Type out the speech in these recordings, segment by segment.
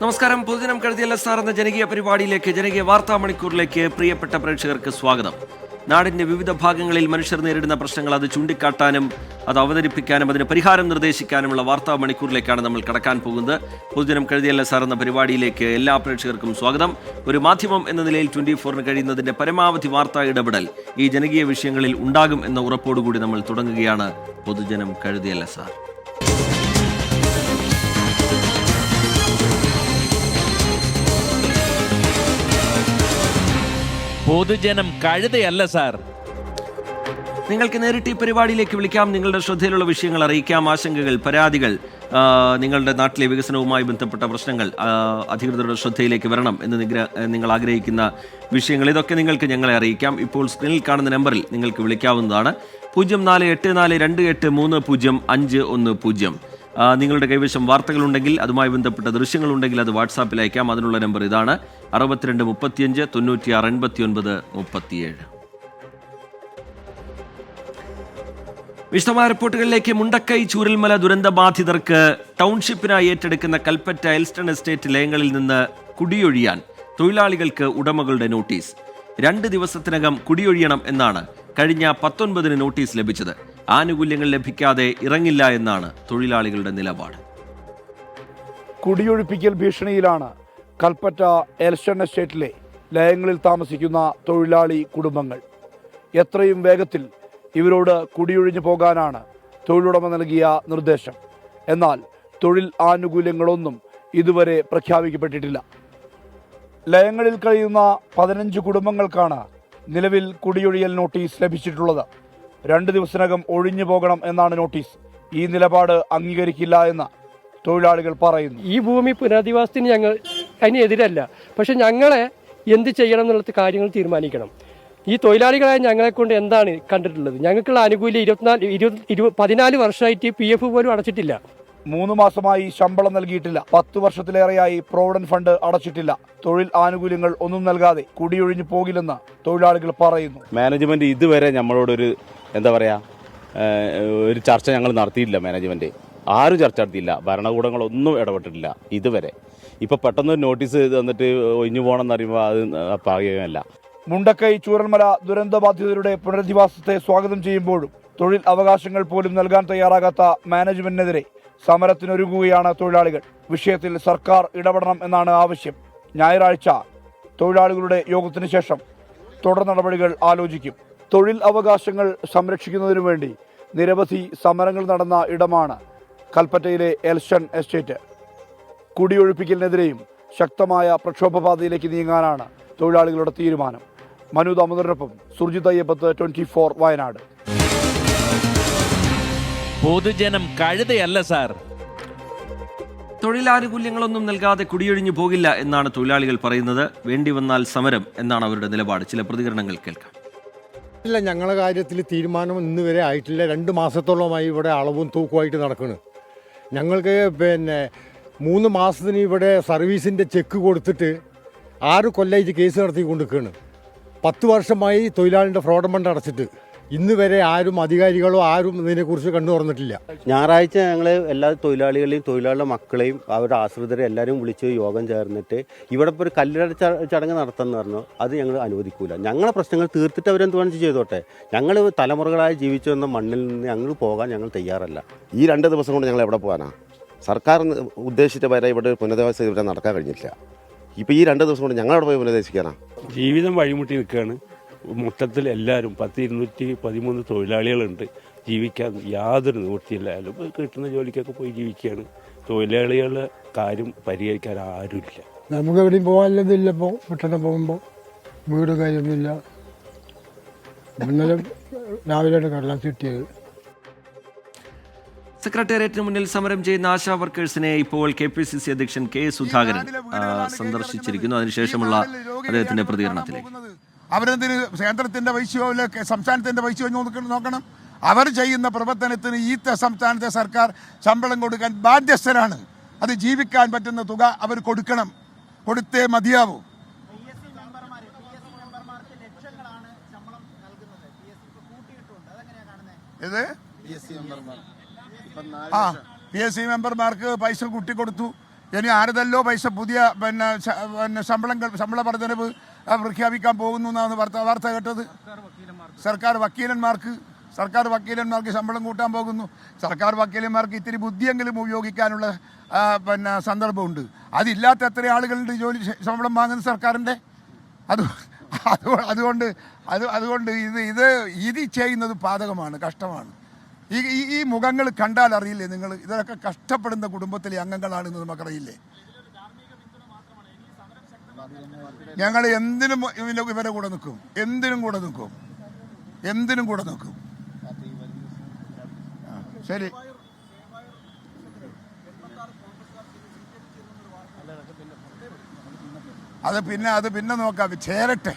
നമസ്കാരം. പൊതുജനം കഴുതിയല്ല സാർ എന്ന ജനകീയ പരിപാടിയിലേക്ക്, ജനകീയ വാർത്താ മണിക്കൂറിലേക്ക് പ്രിയപ്പെട്ട പ്രേക്ഷകർക്ക് സ്വാഗതം. നാടിന്റെ വിവിധ ഭാഗങ്ങളിൽ മനുഷ്യർ നേരിടുന്ന പ്രശ്നങ്ങൾ അത് ചൂണ്ടിക്കാട്ടാനും അത് അവതരിപ്പിക്കാനും അതിന് പരിഹാരം നിർദ്ദേശിക്കാനുമുള്ള വാർത്താ മണിക്കൂറിലേക്കാണ് നമ്മൾ കടക്കാൻ പോകുന്നത്. പൊതുജനം കഴുതിയല്ല സാർ എന്ന പരിപാടിയിലേക്ക് എല്ലാ പ്രേക്ഷകർക്കും സ്വാഗതം. ഒരു മാധ്യമം എന്ന നിലയിൽ 24-ന് കഴിയുന്നതിന്റെ പരമാവധി വാർത്താ ഇടപെടൽ ഈ ജനകീയ വിഷയങ്ങളിൽ ഉണ്ടാകും എന്ന ഉറപ്പോടുകൂടി നമ്മൾ തുടങ്ങുകയാണ് പൊതുജനം കഴുതിയല്ല സാർ. പൊതുജനം കഴുതയല്ല സാർ. നിങ്ങൾക്ക് നേരിട്ട് ഈ പരിപാടിയിലേക്ക് വിളിക്കാം. നിങ്ങളുടെ ശ്രദ്ധയിലുള്ള വിഷയങ്ങൾ അറിയിക്കാം. ആശങ്കകൾ, പരാതികൾ, നിങ്ങളുടെ നാട്ടിലെ വികസനവുമായി ബന്ധപ്പെട്ട പ്രശ്നങ്ങൾ അധികൃതരുടെ ശ്രദ്ധയിലേക്ക് വരണം എന്ന് നിങ്ങൾ ആഗ്രഹിക്കുന്ന വിഷയങ്ങൾ, ഇതൊക്കെ നിങ്ങൾക്ക് ഞങ്ങളെ അറിയിക്കാം. ഇപ്പോൾ സ്ക്രീനിൽ കാണുന്ന നമ്പറിൽ നിങ്ങൾക്ക് വിളിക്കാവുന്നതാണ്. 048428300510. നിങ്ങളുടെ കൈവശം വാർത്തകളുണ്ടെങ്കിൽ, അതുമായി ബന്ധപ്പെട്ട ദൃശ്യങ്ങളുണ്ടെങ്കിൽ അത് വാട്സാപ്പിൽ അയക്കാം. അതിനുള്ള നമ്പർ ഇതാണ്: 62 35 96 89 37. വിശദമായ റിപ്പോർട്ടുകളിലേക്ക്. മുണ്ടക്കൈ ചൂരൽമല ദുരന്ത ബാധിതർക്ക് ടൗൺഷിപ്പിനായി ഏറ്റെടുക്കുന്ന കൽപ്പറ്റ എൽസ്റ്റൺ എസ്റ്റേറ്റ് ലയങ്ങളിൽ നിന്ന് കുടിയൊഴിയാൻ തൊഴിലാളികൾക്ക് ഉടമകളുടെ നോട്ടീസ്. 2 ദിവസത്തിനകം കുടിയൊഴിയണം എന്നാണ് കഴിഞ്ഞ 19-ന് നോട്ടീസ് ലഭിച്ചത്. ആനുകൂല്യങ്ങൾ ലഭിക്കാതെ ഇറങ്ങില്ല എന്നാണ് തൊഴിലാളികളുടെ നിലപാട്. കുടിയൊഴിപ്പിക്കൽ ഭീഷണിയിലാണ് കൽപ്പറ്റ എൽസ്റ്റൺ എസ്റ്റേറ്റിലെ ലയങ്ങളിൽ താമസിക്കുന്ന തൊഴിലാളി കുടുംബങ്ങൾ. എത്രയും വേഗത്തിൽ ഇവരോട് കുടിയൊഴിഞ്ഞു പോകാനാണ് തൊഴിലുടമ നൽകിയ നിർദ്ദേശം. എന്നാൽ തൊഴിൽ ആനുകൂല്യങ്ങളൊന്നും ഇതുവരെ പ്രഖ്യാപിക്കപ്പെട്ടിട്ടില്ല. ലയങ്ങളിൽ കഴിയുന്ന 15 കുടുംബങ്ങൾക്കാണ് നിലവിൽ കുടിയൊഴിയൽ നോട്ടീസ് ലഭിച്ചിട്ടുള്ളത്. 2 ദിവസത്തിനകം ഒഴിഞ്ഞു പോകണം എന്നാണ് നോട്ടീസ്. ഈ നിലപാട് അംഗീകരിക്കില്ല എന്ന് തൊഴിലാളികൾ പറയുന്നു. ഈ ഭൂമി പുനരധിവാസത്തിന് ഞങ്ങൾ അതിനെതിരല്ല, പക്ഷെ ഞങ്ങളെ എന്ത് ചെയ്യണം എന്നുള്ള കാര്യങ്ങൾ തീരുമാനിക്കണം. ഈ തൊഴിലാളികളായ ഞങ്ങളെ കൊണ്ട് എന്താണ് കണ്ടിട്ടുള്ളത്? ഞങ്ങൾക്കുള്ള ആനുകൂല്യം 14 വർഷമായിട്ട് PF പോലും അടച്ചിട്ടില്ല. 3 മാസമായി ശമ്പളം നൽകിയിട്ടില്ല. 10 വർഷത്തിലേറെയായി പ്രോവിഡന്റ് ഫണ്ട് അടച്ചിട്ടില്ല. തൊഴിൽ ആനുകൂല്യങ്ങൾ ഒന്നും നൽകാതെ കുടിയൊഴിഞ്ഞു പോകില്ലെന്ന് തൊഴിലാളികൾ പറയുന്നു. മാനേജ്മെന്റ് ഇതുവരെ നമ്മളോടൊരു ഒരു ചർച്ച ഞങ്ങൾ നടത്തിയിട്ടില്ല. മാനേജ്മെന്റ് ആരും ചർച്ച നടത്തിയില്ല. ഭരണകൂടങ്ങളൊന്നും ഇടപെട്ടിട്ടില്ല ഇതുവരെ. ഇപ്പൊ പെട്ടെന്ന് നോട്ടീസ് തന്നിട്ട് ഒഴിഞ്ഞു പോകണം എന്ന് പറയുമ്പോൾ അത് പാകമല്ല. മുണ്ടക്കൈ ചൂരൽമല ദുരന്തബാധിതരുടെ പുനരധിവാസത്തെ സ്വാഗതം ചെയ്യുമ്പോഴും തൊഴിൽ അവകാശങ്ങൾ പോലും നൽകാൻ തയ്യാറാകാത്ത മാനേജ്മെന്റിനെതിരെ സമരത്തിനൊരുങ്ങുകയാണ് തൊഴിലാളികൾ. വിഷയത്തിൽ സർക്കാർ ഇടപെടണം എന്നാണ് ആവശ്യം. ഞായറാഴ്ച തൊഴിലാളികളുടെ യോഗത്തിന് ശേഷം തുടർ നടപടികൾ ആലോചിക്കും. തൊഴിൽ അവകാശങ്ങൾ സംരക്ഷിക്കുന്നതിനു വേണ്ടി നിരവധി സമരങ്ങൾ നടന്ന ഇടമാണ് കൽപ്പറ്റയിലെ എൽസ്റ്റൺ എസ്റ്റേറ്റ്. കുടിയൊഴിപ്പിക്കലിനെതിരെയും ശക്തമായ പ്രക്ഷോഭപാതയിലേക്ക് നീങ്ങാനാണ് തൊഴിലാളികളുടെ തീരുമാനം. മനു ദാമോദരനൊപ്പം സുർജിത് അയ്യപ്പത്ത്, 24 വയനാട്. പൊതുജനം കഴുതയല്ല സാർ. തൊഴിലാനുകൂല്യങ്ങളൊന്നും നൽകാതെ കുടിയൊഴിഞ്ഞു പോകില്ല എന്നാണ് തൊഴിലാളികൾ പറയുന്നത്. വേണ്ടി വന്നാൽ സമരം എന്നാണ് അവരുടെ നിലപാട്. ചില പ്രതികരണങ്ങൾ കേൾക്കാം. ഇല്ല, ഞങ്ങളുടെ കാര്യത്തിൽ തീരുമാനം ഇന്ന് വരെ ആയിട്ടില്ല. 2 മാസത്തോളമായി ഇവിടെ അളവും തൂക്കുമായിട്ട് നടക്കുന്നു. ഞങ്ങൾക്ക് 3 മാസത്തിന് ഇവിടെ സർവീസിൻ്റെ ചെക്ക് കൊടുത്തിട്ട് 6 കൊല്ലമായിട്ട് കേസ് നടത്തി കൊണ്ടിരിക്കുകയാണ്. 10 വർഷമായി തൊഴിലാളിയുടെ ഫ്രോഡ് ഫണ്ട് അടച്ചിട്ട് ഇന്ന് വരെ ആരും അധികാരികളോ ആരും ഇതിനെക്കുറിച്ച് കണ്ടു തുറന്നിട്ടില്ല. ഞായറാഴ്ച ഞങ്ങൾ എല്ലാ തൊഴിലാളികളെയും തൊഴിലാളികളുടെ മക്കളെയും അവരുടെ ആശ്രിതരെ എല്ലാവരും വിളിച്ച് യോഗം ചേർന്നിട്ട് ഇവിടെ ഇപ്പോൾ ഒരു കല്ലിട ചടങ്ങ് നടത്തുമെന്ന് പറഞ്ഞു. അത് ഞങ്ങൾ അനുവദിക്കൂല. ഞങ്ങളെ പ്രശ്നങ്ങൾ തീർത്തിട്ട് അവരെന്ത് വേണമെന്ന് ചെയ്തോട്ടെ. ഞങ്ങൾ തലമുറകളായി ജീവിച്ചു വന്ന മണ്ണിൽ നിന്ന് ഞങ്ങൾ പോകാൻ ഞങ്ങൾ തയ്യാറല്ല. ഈ 2 ദിവസം കൊണ്ട് ഞങ്ങൾ എവിടെ പോകാനാ? സർക്കാർ ഉദ്ദേശിച്ച വരെ ഇവിടെ പുനരധിവാസം ഇവിടെ നടക്കാൻ കഴിഞ്ഞില്ല. ഇപ്പോൾ ഈ 2 ദിവസം കൊണ്ട് ഞങ്ങളവിടെ പോയി പുനരധിവസിക്കാനാ? ജീവിതം വഴിമുട്ടി നിൽക്കുകയാണ്. മൊത്തത്തിൽ എല്ലാവരും 213 തൊഴിലാളികളുണ്ട്. ജീവിക്കാൻ യാതൊരു നിവൃത്തിയില്ലായാലും കിട്ടുന്ന ജോലിക്കൊക്കെ പോയി ജീവിക്കുകയാണ്. തൊഴിലാളികളുടെ കാര്യം പരിഹരിക്കാൻ ആരുമില്ല. നമുക്ക് എവിടെയും പോകാനില്ല. ഇപ്പോൾ പെട്ടെന്ന് പോകുമ്പോൾ വീട് കാര്യമൊന്നുമില്ല. ഇന്നലെ രാവിലെയാണ് കടലാസ് കിട്ടിയത്. സെക്രട്ടേറിയറ്റിന് മുന്നിൽ സമരം ചെയ്യുന്ന ആശാ വർക്കേഴ്സിനെ ഇപ്പോൾ KPCC അധ്യക്ഷൻ K സുധാകരൻ സന്ദർശിച്ചിരിക്കുന്നു. അതിനുശേഷമുള്ള അദ്ദേഹത്തിന്റെ പ്രതികരണത്തിലേക്ക്. അവരെന്തിന് കേന്ദ്രത്തിന്റെ പൈസയോ സംസ്ഥാനത്തിന്റെ പൈസയോ നോക്കണം? അവർ ചെയ്യുന്ന പ്രവർത്തനത്തിന് ഈ സംസ്ഥാനത്തെ സർക്കാർ ശമ്പളം കൊടുക്കാൻ ബാധ്യസ്ഥരാണ്. അത് ജീവിക്കാൻ പറ്റുന്ന തുക അവർ കൊടുക്കണം. കൊടുത്തേ മതിയാവൂ. PSC മെമ്പർമാർക്ക് പൈസ കൂട്ടിക്കൊടുത്തു. ഇനി ആരതല്ലോ പൈസ പുതിയ പിന്നെ ശമ്പള വർധനവ് പ്രഖ്യാപിക്കാൻ പോകുന്നു എന്നാണ് വാർത്ത കേട്ടത്. സർക്കാർ വക്കീലന്മാർക്ക് ശമ്പളം കൂട്ടാൻ പോകുന്നു. സർക്കാർ വക്കീലന്മാർക്ക് ഇത്തിരി ബുദ്ധിയെങ്കിലും ഉപയോഗിക്കാനുള്ള സന്ദർഭമുണ്ട്. അതില്ലാത്ത എത്ര ആളുകളുണ്ട് ശമ്പളം വാങ്ങുന്ന സർക്കാരിൻ്റെ. അതുകൊണ്ട് ഇത് ചെയ്യുന്നത് പാതകമാണ്, കഷ്ടമാണ്. ഈ മുഖങ്ങൾ കണ്ടാൽ അറിയില്ലേ നിങ്ങൾ? ഇതൊക്കെ കഷ്ടപ്പെടുന്ന കുടുംബത്തിലെ അംഗങ്ങളാണെന്ന് നമുക്കറിയില്ലേ? ഞങ്ങൾ എന്തിനും ഇവരെ കൂടെ നിൽക്കും, എന്തിനും കൂടെ നിൽക്കും. ശരി, അത് പിന്നെ നോക്കാം. ചേരട്ടെ,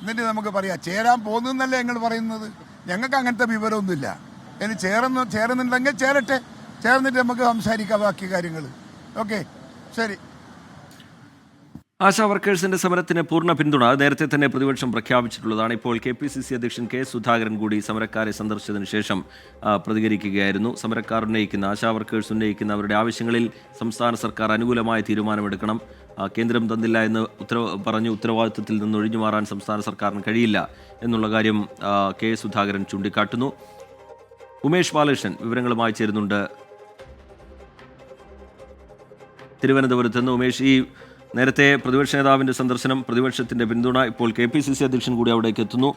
എന്നിട്ട് നമുക്ക് പറയാം. ചേരാൻ പോകുന്നല്ലേ ഞങ്ങൾ പറയുന്നത്. ഞങ്ങൾക്ക് അങ്ങനത്തെ വിവരമൊന്നുമില്ല. ഇനി ചേരുന്നുണ്ടെങ്കിൽ ചേർന്നിട്ട് നമുക്ക് സംസാരിക്കാം ബാക്കി കാര്യങ്ങൾ. ഓക്കെ, ശരി. ആശാ വർക്കേഴ്സിന്റെ സമരത്തിന് പൂർണ്ണ പിന്തുണ നേരത്തെ തന്നെ പ്രതിപക്ഷം പ്രഖ്യാപിച്ചിട്ടുള്ളതാണ്. ഇപ്പോൾ KPCC അധ്യക്ഷൻ കെ സുധാകരൻ കൂടി സമരക്കാരെ സന്ദർശിച്ചതിന് ശേഷം പ്രതികരിക്കുകയായിരുന്നു. സമരക്കാർ ഉന്നയിക്കുന്ന, ആശാ വർക്കേഴ്സ് ഉന്നയിക്കുന്ന അവരുടെ ആവശ്യങ്ങളിൽ സംസ്ഥാന സർക്കാർ അനുകൂലമായ തീരുമാനമെടുക്കണം. കേന്ദ്രം തന്നില്ല എന്ന് പറഞ്ഞ് ഉത്തരവാദിത്വത്തിൽ നിന്ന് ഒഴിഞ്ഞു മാറാൻ സംസ്ഥാന സർക്കാരിന് കഴിയില്ല എന്നുള്ള കാര്യം കെ സുധാകരൻ ചൂണ്ടിക്കാട്ടുന്നു. ഉമേഷ് ബാലകൃഷ്ണൻ വിവരങ്ങളുമായി ചേരുന്നുണ്ട് തിരുവനന്തപുരത്ത് നിന്ന്. ഉമേഷ്, ഈ നേരത്തെ പ്രതിപക്ഷ നേതാവിൻ്റെ സന്ദർശനം, പ്രതിപക്ഷത്തിൻ്റെ പിന്തുണ, ഇപ്പോൾ KPCC അധ്യക്ഷൻ കൂടി അവിടേക്ക് എത്തുന്നു.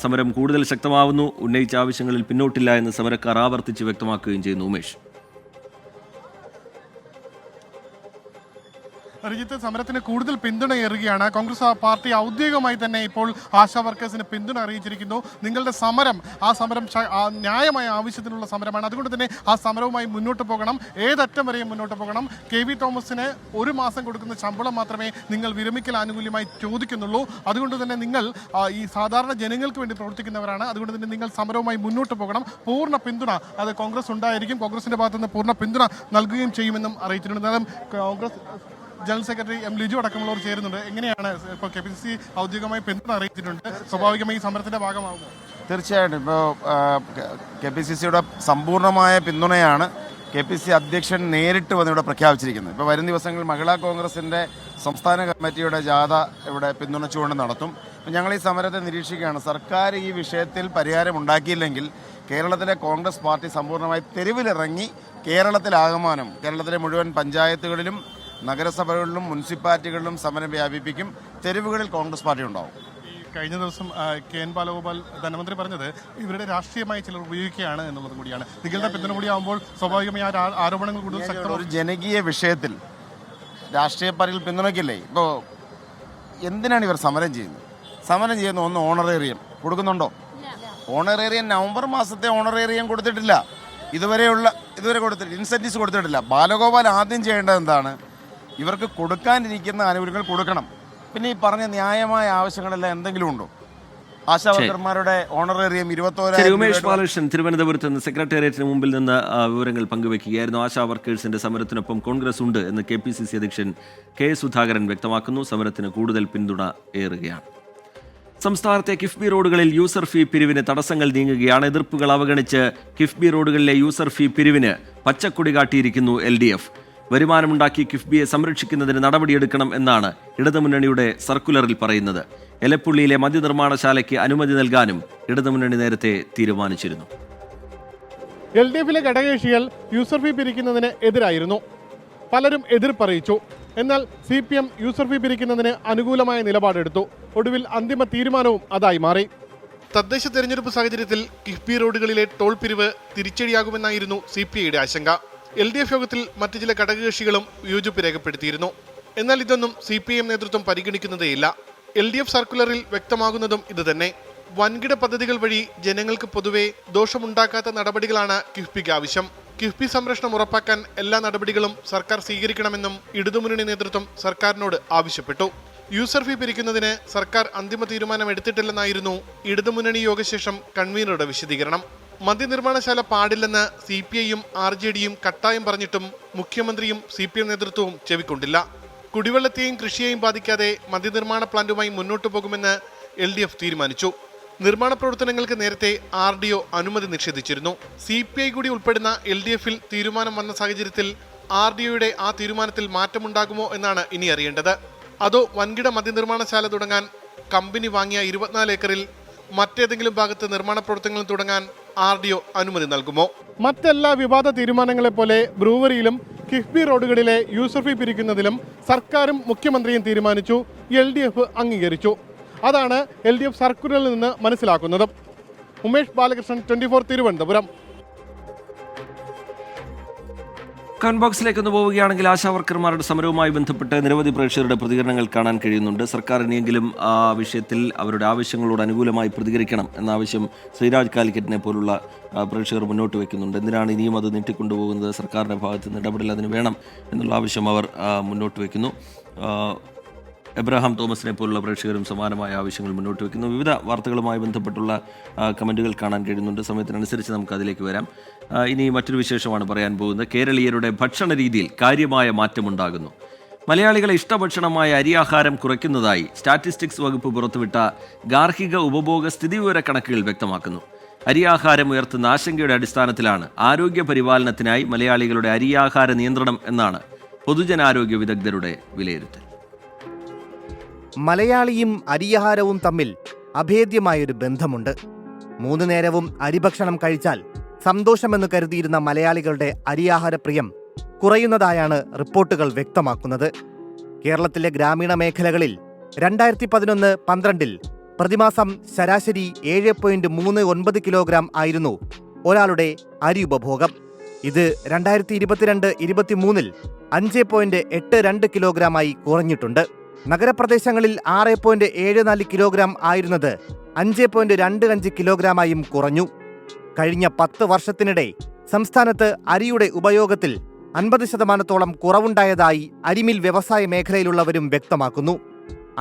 സമരം കൂടുതൽ ശക്തമാവുന്നു. ഉന്നയിച്ച ആവശ്യങ്ങളിൽ പിന്നോട്ടില്ല എന്ന് സമരക്കാർ ആവർത്തിച്ച് വ്യക്തമാക്കുകയും ചെയ്യുന്നു. ഉമേഷ്, രഞ്ജിത്ത്, സമരത്തിന് കൂടുതൽ പിന്തുണയേറുകയാണ്. കോൺഗ്രസ് പാർട്ടി ഔദ്യോഗികമായി തന്നെ ഇപ്പോൾ ആശാ വർക്കേഴ്സിന് പിന്തുണ അറിയിച്ചിരിക്കുന്നു. നിങ്ങളുടെ സമരം ന്യായമായ ആവശ്യത്തിനുള്ള സമരമാണ്. അതുകൊണ്ട് തന്നെ ആ സമരവുമായി മുന്നോട്ട് പോകണം, ഏതറ്റം വരെയും മുന്നോട്ട് പോകണം. KV തോമസിന് 1 മാസം കൊടുക്കുന്ന ശമ്പളം മാത്രമേ നിങ്ങൾ വിരമിക്കൽ ആനുകൂല്യമായി ചോദിക്കുന്നുള്ളൂ. അതുകൊണ്ട് തന്നെ നിങ്ങൾ ഈ സാധാരണ ജനങ്ങൾക്ക് വേണ്ടി പ്രവർത്തിക്കുന്നവരാണ്. അതുകൊണ്ട് തന്നെ നിങ്ങൾ സമരവുമായി മുന്നോട്ട് പോകണം. പൂർണ്ണ പിന്തുണ അത് കോൺഗ്രസ് ഉണ്ടായിരിക്കും. കോൺഗ്രസിന്റെ ഭാഗത്ത് നിന്ന് പൂർണ്ണ പിന്തുണ നൽകുകയും ചെയ്യുമെന്നും അറിയിച്ചിട്ടുണ്ട്. എന്നാലും Congress general secretary M. Liju അടക്കമുള്ളവർ ചേരുന്നുണ്ട്. എങ്ങനെയാണ് ഇപ്പോൾ KPCC ഔദ്യോഗികമായി പിന്തുണ അറിയിച്ചിട്ടുണ്ട്, സ്വാഭാവികമായി ഈ സമരത്തിന്റെ ഭാഗമാകുമോ? തീർച്ചയായിട്ടും ഇപ്പോൾ KPCCയുടെ സമ്പൂർണ്ണമായ പിന്തുണയാണ് KPCC അധ്യക്ഷൻ നേരിട്ട് വന്ന് ഇവിടെ പ്രഖ്യാപിച്ചിരിക്കുന്നത്. ഇപ്പോൾ വരും ദിവസങ്ങളിൽ മഹിളാ കോൺഗ്രസിൻ്റെ സംസ്ഥാന കമ്മിറ്റിയുടെ ജാഥ ഇവിടെ പിന്തുണച്ചുകൊണ്ട് നടത്തും. ഞങ്ങൾ ഈ സമരത്തെ നിരീക്ഷിക്കുകയാണ്. സർക്കാർ ഈ വിഷയത്തിൽ പരിഹാരം ഉണ്ടാക്കിയില്ലെങ്കിൽ കേരളത്തിലെ കോൺഗ്രസ് പാർട്ടി സമ്പൂർണ്ണമായി തെരുവിലിറങ്ങി കേരളത്തിലെ മുഴുവൻ പഞ്ചായത്തുകളിലും നഗരസഭകളിലും മുനിസിപ്പാലിറ്റികളിലും സമരം വ്യാപിപ്പിക്കും. തെരുവുകളിൽ കോൺഗ്രസ് പാർട്ടി ഉണ്ടാവും. കഴിഞ്ഞ ദിവസം KN ബാലഗോപാൽ ധനമന്ത്രി പറഞ്ഞത് ഇവരുടെ രാഷ്ട്രീയമായി ചിലർ ഉപയോഗിക്കുകയാണ് എന്നുള്ളത് കൂടിയാണ്. നിങ്ങളുടെ പിന്തുണ കൂടിയാകുമ്പോൾ സ്വാഭാവികമായി ആരോപണങ്ങൾ കൂടുതൽ ശക്തമാണ്. ഒരു ജനകീയ വിഷയത്തിൽ രാഷ്ട്രീയ പാർട്ടികൾ പിന്തുണയ്ക്കില്ലേ? ഇപ്പോൾ എന്തിനാണ് ഇവർ സമരം ചെയ്യുന്നത്? സമരം ചെയ്യുന്ന ഒന്ന് ഓണറേറിയം കൊടുക്കുന്നുണ്ടോ? ഓണറേറിയം നവംബർ മാസത്തെ ഓണറേറിയം കൊടുത്തിട്ടില്ല. ഇതുവരെ കൊടുത്തിട്ടില്ല. ഇൻസെൻറ്റീവ്സ് കൊടുത്തിട്ടില്ല. ബാലഗോപാൽ ആദ്യം ചെയ്യേണ്ടത് എന്താണ്? ഇവർക്ക് കൊടുക്കാനിരിക്കുന്ന ആനുകൂല്യങ്ങൾ കൊടുക്കണം. പിന്നെ ഈ പറഞ്ഞ ന്യായമായ ആവശ്യങ്ങളെല്ലാം എന്തെങ്കിലും ഉണ്ടോ? ആശാ വർക്കർമാരുടെ ഓണറേറിയം 21,000. ഉമേഷ് ബാലകൃഷ്ണൻ തിരുവനന്തപുരത്ത് നിന്ന് സെക്രട്ടേറിയറ്റിന് മുമ്പിൽ നിന്ന് വിവരങ്ങൾ പങ്കുവയ്ക്കുകയായിരുന്നു. ആശാ വർക്കേഴ്സിന്റെ സമരത്തിനൊപ്പം കോൺഗ്രസ് ഉണ്ട് എന്ന് KPCC അധ്യക്ഷൻ കെ സുധാകരൻ വ്യക്തമാക്കുന്നു. സമരത്തിന് കൂടുതൽ പിന്തുണ ഏറുകയാണ്. സംസ്ഥാനത്തെ കിഫ്ബി റോഡുകളിൽ യൂസർ ഫീ പിരിവിന് തടസ്സങ്ങൾ നീങ്ങുകയാണ്. എതിർപ്പുകൾ അവഗണിച്ച് കിഫ്ബി റോഡുകളിലെ യൂസർ ഫീ പിരിവിന് പച്ചക്കൊടി കാട്ടിയിരിക്കുന്നു LDF. വരുമാനമുണ്ടാക്കി കിഫ്ബിയെ സംരക്ഷിക്കുന്നതിന് നടപടിയെടുക്കണം എന്നാണ് ഇടതുമുന്നണിയുടെ സർക്കുലറിൽ പറയുന്നത്. എലപ്പുള്ളിയിലെ മദ്യനിർമ്മാണശാലയ്ക്ക് അനുമതി നൽകാനും ഇടതുമുന്നണി നേരത്തെ തീരുമാനിച്ചിരുന്നു. LDFിലെ ഘടകകക്ഷികൾ യൂസർ ഫീ പിരിക്കുന്നതിന് എതിരായിരുന്നു. പലരും എതിർപ്പറിയിച്ചു. എന്നാൽ CPM യൂസർ ഫീ പിരിക്കുന്നതിന് അനുകൂലമായ നിലപാടെടുത്തു. ഒടുവിൽ അന്തിമ തീരുമാനവും അതായി മാറി. തദ്ദേശ തെരഞ്ഞെടുപ്പ് സാഹചര്യത്തിൽ കിഫ്ബി റോഡുകളിലെ ടോൾ പിരിവ് തിരിച്ചടിയാകുമെന്നായിരുന്നു CPIയുടെ ആശങ്ക. LDF യോഗത്തിൽ മറ്റു ചില ഘടകകക്ഷികളും വിയോജിപ്പ് രേഖപ്പെടുത്തിയിരുന്നു. എന്നാൽ ഇതൊന്നും CPM നേതൃത്വം പരിഗണിക്കുന്നതേയില്ല. LDF സർക്കുലറിൽ വ്യക്തമാകുന്നതും ഇതുതന്നെ. വൻകിട പദ്ധതികൾ വഴി ജനങ്ങൾക്ക് പൊതുവെ ദോഷമുണ്ടാക്കാത്ത നടപടികളാണ് കിഫ്ബിക്ക് ആവശ്യം. കിഫ്ബി സംരക്ഷണം ഉറപ്പാക്കാൻ എല്ലാ നടപടികളും സർക്കാർ സ്വീകരിക്കണമെന്നും ഇടതുമുന്നണി നേതൃത്വം സർക്കാരിനോട് ആവശ്യപ്പെട്ടു. യൂസർ ഫീ പിരിക്കുന്നതിന് സർക്കാർ അന്തിമ തീരുമാനം എടുത്തിട്ടില്ലെന്നായിരുന്നു ഇടതുമുന്നണി യോഗശേഷം കൺവീനറുടെ വിശദീകരണം. മദ്യനിർമ്മാണശാല പാടില്ലെന്ന് CPIയും RJDയും കട്ടായം പറഞ്ഞിട്ടും മുഖ്യമന്ത്രിയും CPM നേതൃത്വവും ചെവിക്കൊണ്ടില്ല. കുടിവെള്ളത്തെയും കൃഷിയെയും ബാധിക്കാതെ മദ്യനിർമ്മാണ പ്ലാന്റുമായി മുന്നോട്ടു പോകുമെന്ന് LDF തീരുമാനിച്ചു. നിർമ്മാണ പ്രവർത്തനങ്ങൾക്ക് നേരത്തെ RDO അനുമതി നിഷേധിച്ചിരുന്നു. CPI കൂടി ഉൾപ്പെടുന്ന LDFിൽ തീരുമാനം വന്ന സാഹചര്യത്തിൽ RDOയുടെ ആ തീരുമാനത്തിൽ മാറ്റമുണ്ടാകുമോ എന്നാണ് ഇനി അറിയേണ്ടത്. അതോ വൻകിട മദ്യനിർമ്മാണശാല തുടങ്ങാൻ കമ്പനി വാങ്ങിയ 24 ഏക്കറിൽ മറ്റേതെങ്കിലും ഭാഗത്ത് നിർമ്മാണ പ്രവർത്തനങ്ങൾ തുടങ്ങാൻ RDO അനുമതി നൽകുമോ? മറ്റെല്ലാ വിവാദ തീരുമാനങ്ങളെ പോലെ ബ്രൂവറിയിലും കിഫ്ബി റോഡുകളിലെ യൂസർ ഫീ പിരിക്കുന്നതിലും സർക്കാരും മുഖ്യമന്ത്രിയും തീരുമാനിച്ചു. LDF അംഗീകരിച്ചു. അതാണ് LDF സർക്കുലറിൽ നിന്ന് മനസ്സിലാക്കുന്നത്. ഉമേഷ് ബാലകൃഷ്ണൻ, 24 തിരുവനന്തപുരം. കമന്റ് ബോക്സിലേക്ക് ഒന്ന് പോവുകയാണെങ്കിൽ ആശാവർക്കർമാരുടെ സമരവുമായി ബന്ധപ്പെട്ട് നിരവധി പ്രേക്ഷകരുടെ പ്രതികരണങ്ങൾ കാണാൻ കഴിയുന്നുണ്ട്. സർക്കാർ ഇനിയെങ്കിലും ആ വിഷയത്തിൽ അവരുടെ ആവശ്യങ്ങളോട് അനുകൂലമായി പ്രതികരിക്കണം എന്ന ആവശ്യം ശ്രീരാജ് കാലിക്കറ്റിനെ പോലുള്ള പ്രേക്ഷകർ മുന്നോട്ട് വയ്ക്കുന്നുണ്ട്. എന്തിനാണ് ഇനിയും അത് നീട്ടിക്കൊണ്ടുപോകുന്നത്? സർക്കാരിൻ്റെ ഭാഗത്ത് നിന്ന് ഇടപെടൽ അതിന് വേണം എന്നുള്ള ആവശ്യം അവർ മുന്നോട്ട് വയ്ക്കുന്നു. എബ്രഹാം തോമസിനെ പോലുള്ള പ്രേക്ഷകരും സമാനമായ ആവശ്യങ്ങൾ മുന്നോട്ട് വയ്ക്കുന്നു. വിവിധ വാർത്തകളുമായി ബന്ധപ്പെട്ടുള്ള കമൻറ്റുകൾ കാണാൻ കഴിയുന്നുണ്ട്. സമയത്തിനനുസരിച്ച് നമുക്ക് അതിലേക്ക് വരാം. ഇനി മറ്റൊരു വിശേഷമാണ് പറയാൻ പോകുന്നത്. കേരളീയരുടെ ഭക്ഷണ രീതിയിൽ കാര്യമായ മാറ്റമുണ്ടാകുന്നു. മലയാളികളെ ഇഷ്ടഭക്ഷണമായ അരിയാഹാരം കുറയ്ക്കുന്നതായി സ്റ്റാറ്റിസ്റ്റിക്സ് വകുപ്പ് പുറത്തുവിട്ട ഗാർഹിക ഉപഭോഗ സ്ഥിതിവിവര കണക്കുകൾ വ്യക്തമാക്കുന്നു. അരിയാഹാരം ഉയർത്തുന്ന ആശങ്കയുടെ അടിസ്ഥാനത്തിലാണ് ആരോഗ്യ പരിപാലനത്തിനായി മലയാളികളുടെ അരിയാഹാര നിയന്ത്രണം എന്നാണ് പൊതുജനാരോഗ്യ വിദഗ്ധരുടെ വിലയിരുത്തൽ. മലയാളിയും അരിയാഹാരവും തമ്മിൽ അഭേദ്യമായൊരു ബന്ധമുണ്ട്. 3 നേരവും അരിഭക്ഷണം കഴിച്ചാൽ സന്തോഷമെന്ന് കരുതിയിരുന്ന മലയാളികളുടെ അരിയാഹാര പ്രിയം കുറയുന്നതായാണ് റിപ്പോർട്ടുകൾ വ്യക്തമാക്കുന്നത്. കേരളത്തിലെ ഗ്രാമീണ മേഖലകളിൽ 2011-12 പ്രതിമാസം ശരാശരി 7.39 കിലോഗ്രാം ആയിരുന്നു ഒരാളുടെ അരി ഉപഭോഗം. ഇത് 2022-23 5.82 കിലോഗ്രാമായി കുറഞ്ഞിട്ടുണ്ട്. നഗരപ്രദേശങ്ങളിൽ 6.74 കിലോഗ്രാം ആയിരുന്നത് 5.25 കിലോഗ്രാമായും കുറഞ്ഞു. കഴിഞ്ഞ 10 വർഷത്തിനിടെ സംസ്ഥാനത്ത് അരിയുടെ ഉപയോഗത്തിൽ 50% കുറവുണ്ടായതായി അരിമിൽ വ്യവസായ മേഖലയിലുള്ളവരും വ്യക്തമാക്കുന്നു.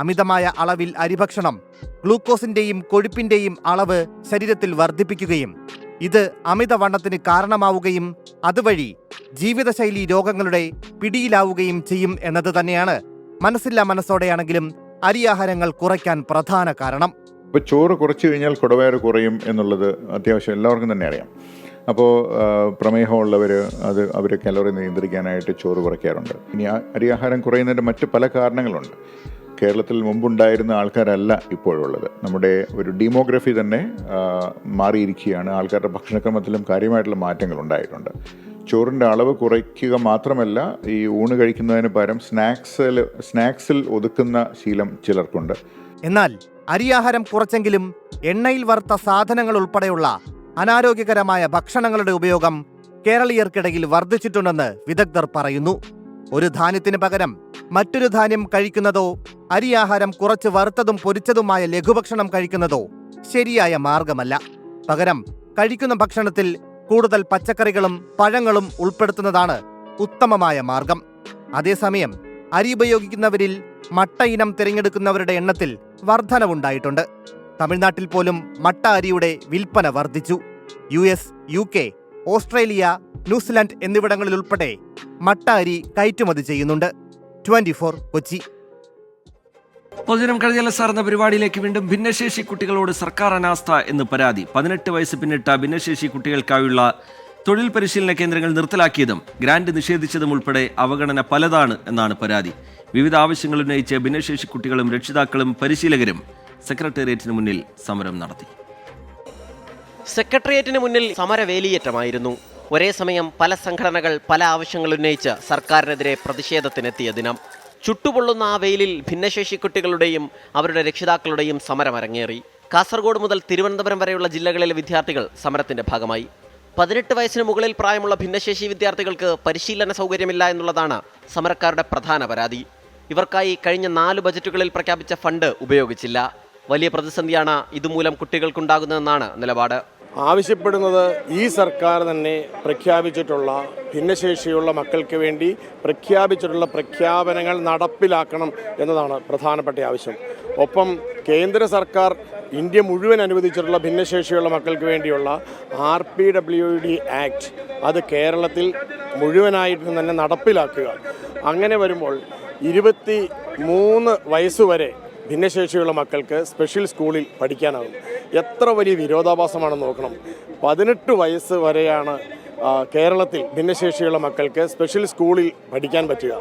അമിതമായ അളവിൽ അരിഭക്ഷണം ഗ്ലൂക്കോസിന്റെയും കൊഴുപ്പിന്റെയും അളവ് ശരീരത്തിൽ വർദ്ധിപ്പിക്കുകയും ഇത് അമിതവണ്ണത്തിന് കാരണമാവുകയും അതുവഴി ജീവിതശൈലി രോഗങ്ങളുടെ പിടിയിലാവുകയും ചെയ്യും എന്നത് തന്നെയാണ് മനസ്സില്ലാ മനസ്സോടെയാണെങ്കിലും അരിയാഹാരങ്ങൾ കുറയ്ക്കാൻ പ്രധാന കാരണം. ഇപ്പോൾ ചോറ് കുറച്ച് കഴിഞ്ഞാൽ കുടവയറ് കുറയും എന്നുള്ളത് അത്യാവശ്യം എല്ലാവർക്കും തന്നെ അറിയാം. അപ്പോൾ പ്രമേഹമുള്ളവർ അവർ കലോറി നിയന്ത്രിക്കാനായിട്ട് ചോറ് കുറയ്ക്കാറുണ്ട്. ഇനി അരിയാഹാരം കുറയുന്നതിൻ്റെ മറ്റ് പല കാരണങ്ങളുണ്ട്. കേരളത്തിൽ മുമ്പുണ്ടായിരുന്ന ആൾക്കാരല്ല ഇപ്പോഴുള്ളത്. നമ്മുടെ ഒരു ഡെമോഗ്രഫി തന്നെ മാറിയിരിക്കുകയാണ്. ആൾക്കാരുടെ ഭക്ഷണക്രമത്തിലും കാര്യമായിട്ടുള്ള മാറ്റങ്ങൾ ഉണ്ടായിട്ടുണ്ട്. ചോറിൻ്റെ അളവ് കുറയ്ക്കുക മാത്രമല്ല, ഈ ഊണ് കഴിക്കുന്നതിന് പകരം സ്നാക്സിൽ ഒതുക്കുന്ന ശീലം ചിലർക്കുണ്ട്. എന്നാൽ അരിയാഹാരം കുറച്ചെങ്കിലും എണ്ണയിൽ വറുത്ത സാധനങ്ങൾ ഉൾപ്പെടെയുള്ള അനാരോഗ്യകരമായ ഭക്ഷണങ്ങളുടെ ഉപയോഗം കേരളീയർക്കിടയിൽ വർദ്ധിച്ചിട്ടുണ്ടെന്ന് വിദഗ്ധർ പറയുന്നു. ഒരു ധാന്യത്തിന് പകരം മറ്റൊരു ധാന്യം കഴിക്കുന്നതോ അരിയാഹാരം കുറച്ച് വറുത്തതും പൊരിച്ചതുമായ ലഘുഭക്ഷണം കഴിക്കുന്നതോ ശരിയായ മാർഗമല്ല. പകരം കഴിക്കുന്ന ഭക്ഷണത്തിൽ കൂടുതൽ പച്ചക്കറികളും പഴങ്ങളും ഉൾപ്പെടുത്തുന്നതാണ് ഉത്തമമായ മാർഗം. അതേസമയം അരി ഉപയോഗിക്കുന്നവരിൽ മട്ട ഇനം തിരഞ്ഞെടുക്കുന്നവരുടെ എണ്ണത്തിൽ വർധനവുണ്ടായിട്ടുണ്ട്. തമിഴ്നാട്ടിൽ പോലും മട്ട അരിയുടെ വിൽപ്പന വർദ്ധിച്ചു. US, UK, ഓസ്ട്രേലിയ, ന്യൂസിലാൻഡ് എന്നിവിടങ്ങളിലുൾപ്പെടെ മട്ട അരി കയറ്റുമതി ചെയ്യുന്നുണ്ട്. 24 കൊച്ചി. പൊതുജനം കഴിഞ്ഞ സാർന്ന പരിപാടിയിലേക്ക് വീണ്ടും. ഭിന്നശേഷി കുട്ടികളോട് സർക്കാർ അനാസ്ഥ എന്ന് പരാതി. 18 വയസ്സ് പിന്നിട്ട ഭിന്നശേഷി കുട്ടികൾക്കായുള്ള തൊഴിൽ പരിശീലന കേന്ദ്രങ്ങൾ നിർത്തലാക്കിയതും ഗ്രാന്റ് നിഷേധിച്ചതും ഉൾപ്പെടെ അവഗണന പലതാണ് എന്നാണ് പരാതി. വിവിധ ആവശ്യങ്ങൾ ഉന്നയിച്ച് ഭിന്നശേഷി കുട്ടികളും രക്ഷിതാക്കളും പരിശീലകരും സെക്രട്ടേറിയറ്റിന് മുന്നിൽ സമരം നടത്തി. സെക്രട്ടേറിയറ്റിന് മുന്നിൽ സമരവേലിയേറ്റമായിരുന്നു. ഒരേ സമയം പല സംഘടനകൾ പല ആവശ്യങ്ങൾ ഉന്നയിച്ച് സർക്കാരിനെതിരെ പ്രതിഷേധത്തിനെത്തിയ ദിനം. ചുട്ടുപൊള്ളുന്ന ആ വെയിലിൽ ഭിന്നശേഷി കുട്ടികളുടെയും അവരുടെ രക്ഷിതാക്കളുടെയും സമരം അരങ്ങേറി. കാസർഗോഡ് മുതൽ തിരുവനന്തപുരം വരെയുള്ള ജില്ലകളിലെ വിദ്യാർത്ഥികൾ സമരത്തിന്റെ ഭാഗമായി. 18 വയസ്സിന് മുകളിൽ പ്രായമുള്ള ഭിന്നശേഷി വിദ്യാർത്ഥികൾക്ക് പരിശീലന സൗകര്യമില്ല എന്നുള്ളതാണ് സമരക്കാരുടെ പ്രധാന പരാതി. ഇവർക്കായി കഴിഞ്ഞ 4 ബജറ്റുകളിൽ പ്രഖ്യാപിച്ച ഫണ്ട് ഉപയോഗിച്ചില്ല. വലിയ പ്രതിസന്ധിയാണ് ഇതുമൂലം കുട്ടികൾക്കുണ്ടാകുന്നതെന്നാണ് നിലപാട്. ആവശ്യപ്പെടുന്നത് ഈ സർക്കാർ തന്നെ പ്രഖ്യാപിച്ചിട്ടുള്ള ഭിന്നശേഷിയുള്ള മക്കൾക്ക് വേണ്ടി പ്രഖ്യാപിച്ചിട്ടുള്ള പ്രഖ്യാപനങ്ങൾ നടപ്പിലാക്കണം എന്നതാണ് പ്രധാനപ്പെട്ട ആവശ്യം. ഒപ്പം കേന്ദ്ര സർക്കാർ ഇന്ത്യ മുഴുവൻ അനുവദിച്ചിട്ടുള്ള ഭിന്നശേഷിയുള്ള മക്കൾക്ക് വേണ്ടിയുള്ള RPWD ആക്ട് അത് കേരളത്തിൽ മുഴുവനായിട്ടും തന്നെ നടപ്പിലാക്കുക. അങ്ങനെ വരുമ്പോൾ 23 വയസ്സുവരെ ഭിന്നശേഷിയുള്ള മക്കൾക്ക് സ്പെഷ്യൽ സ്കൂളിൽ പഠിക്കാനാകും. എത്ര വലിയ വിരോധാഭാസമാണെന്ന് നോക്കണം. 18 വയസ്സ് വരെയാണ് കേരളത്തിൽ ഭിന്നശേഷിയുള്ള മക്കൾക്ക് സ്പെഷ്യൽ സ്കൂളിൽ പഠിക്കാൻ പറ്റുക.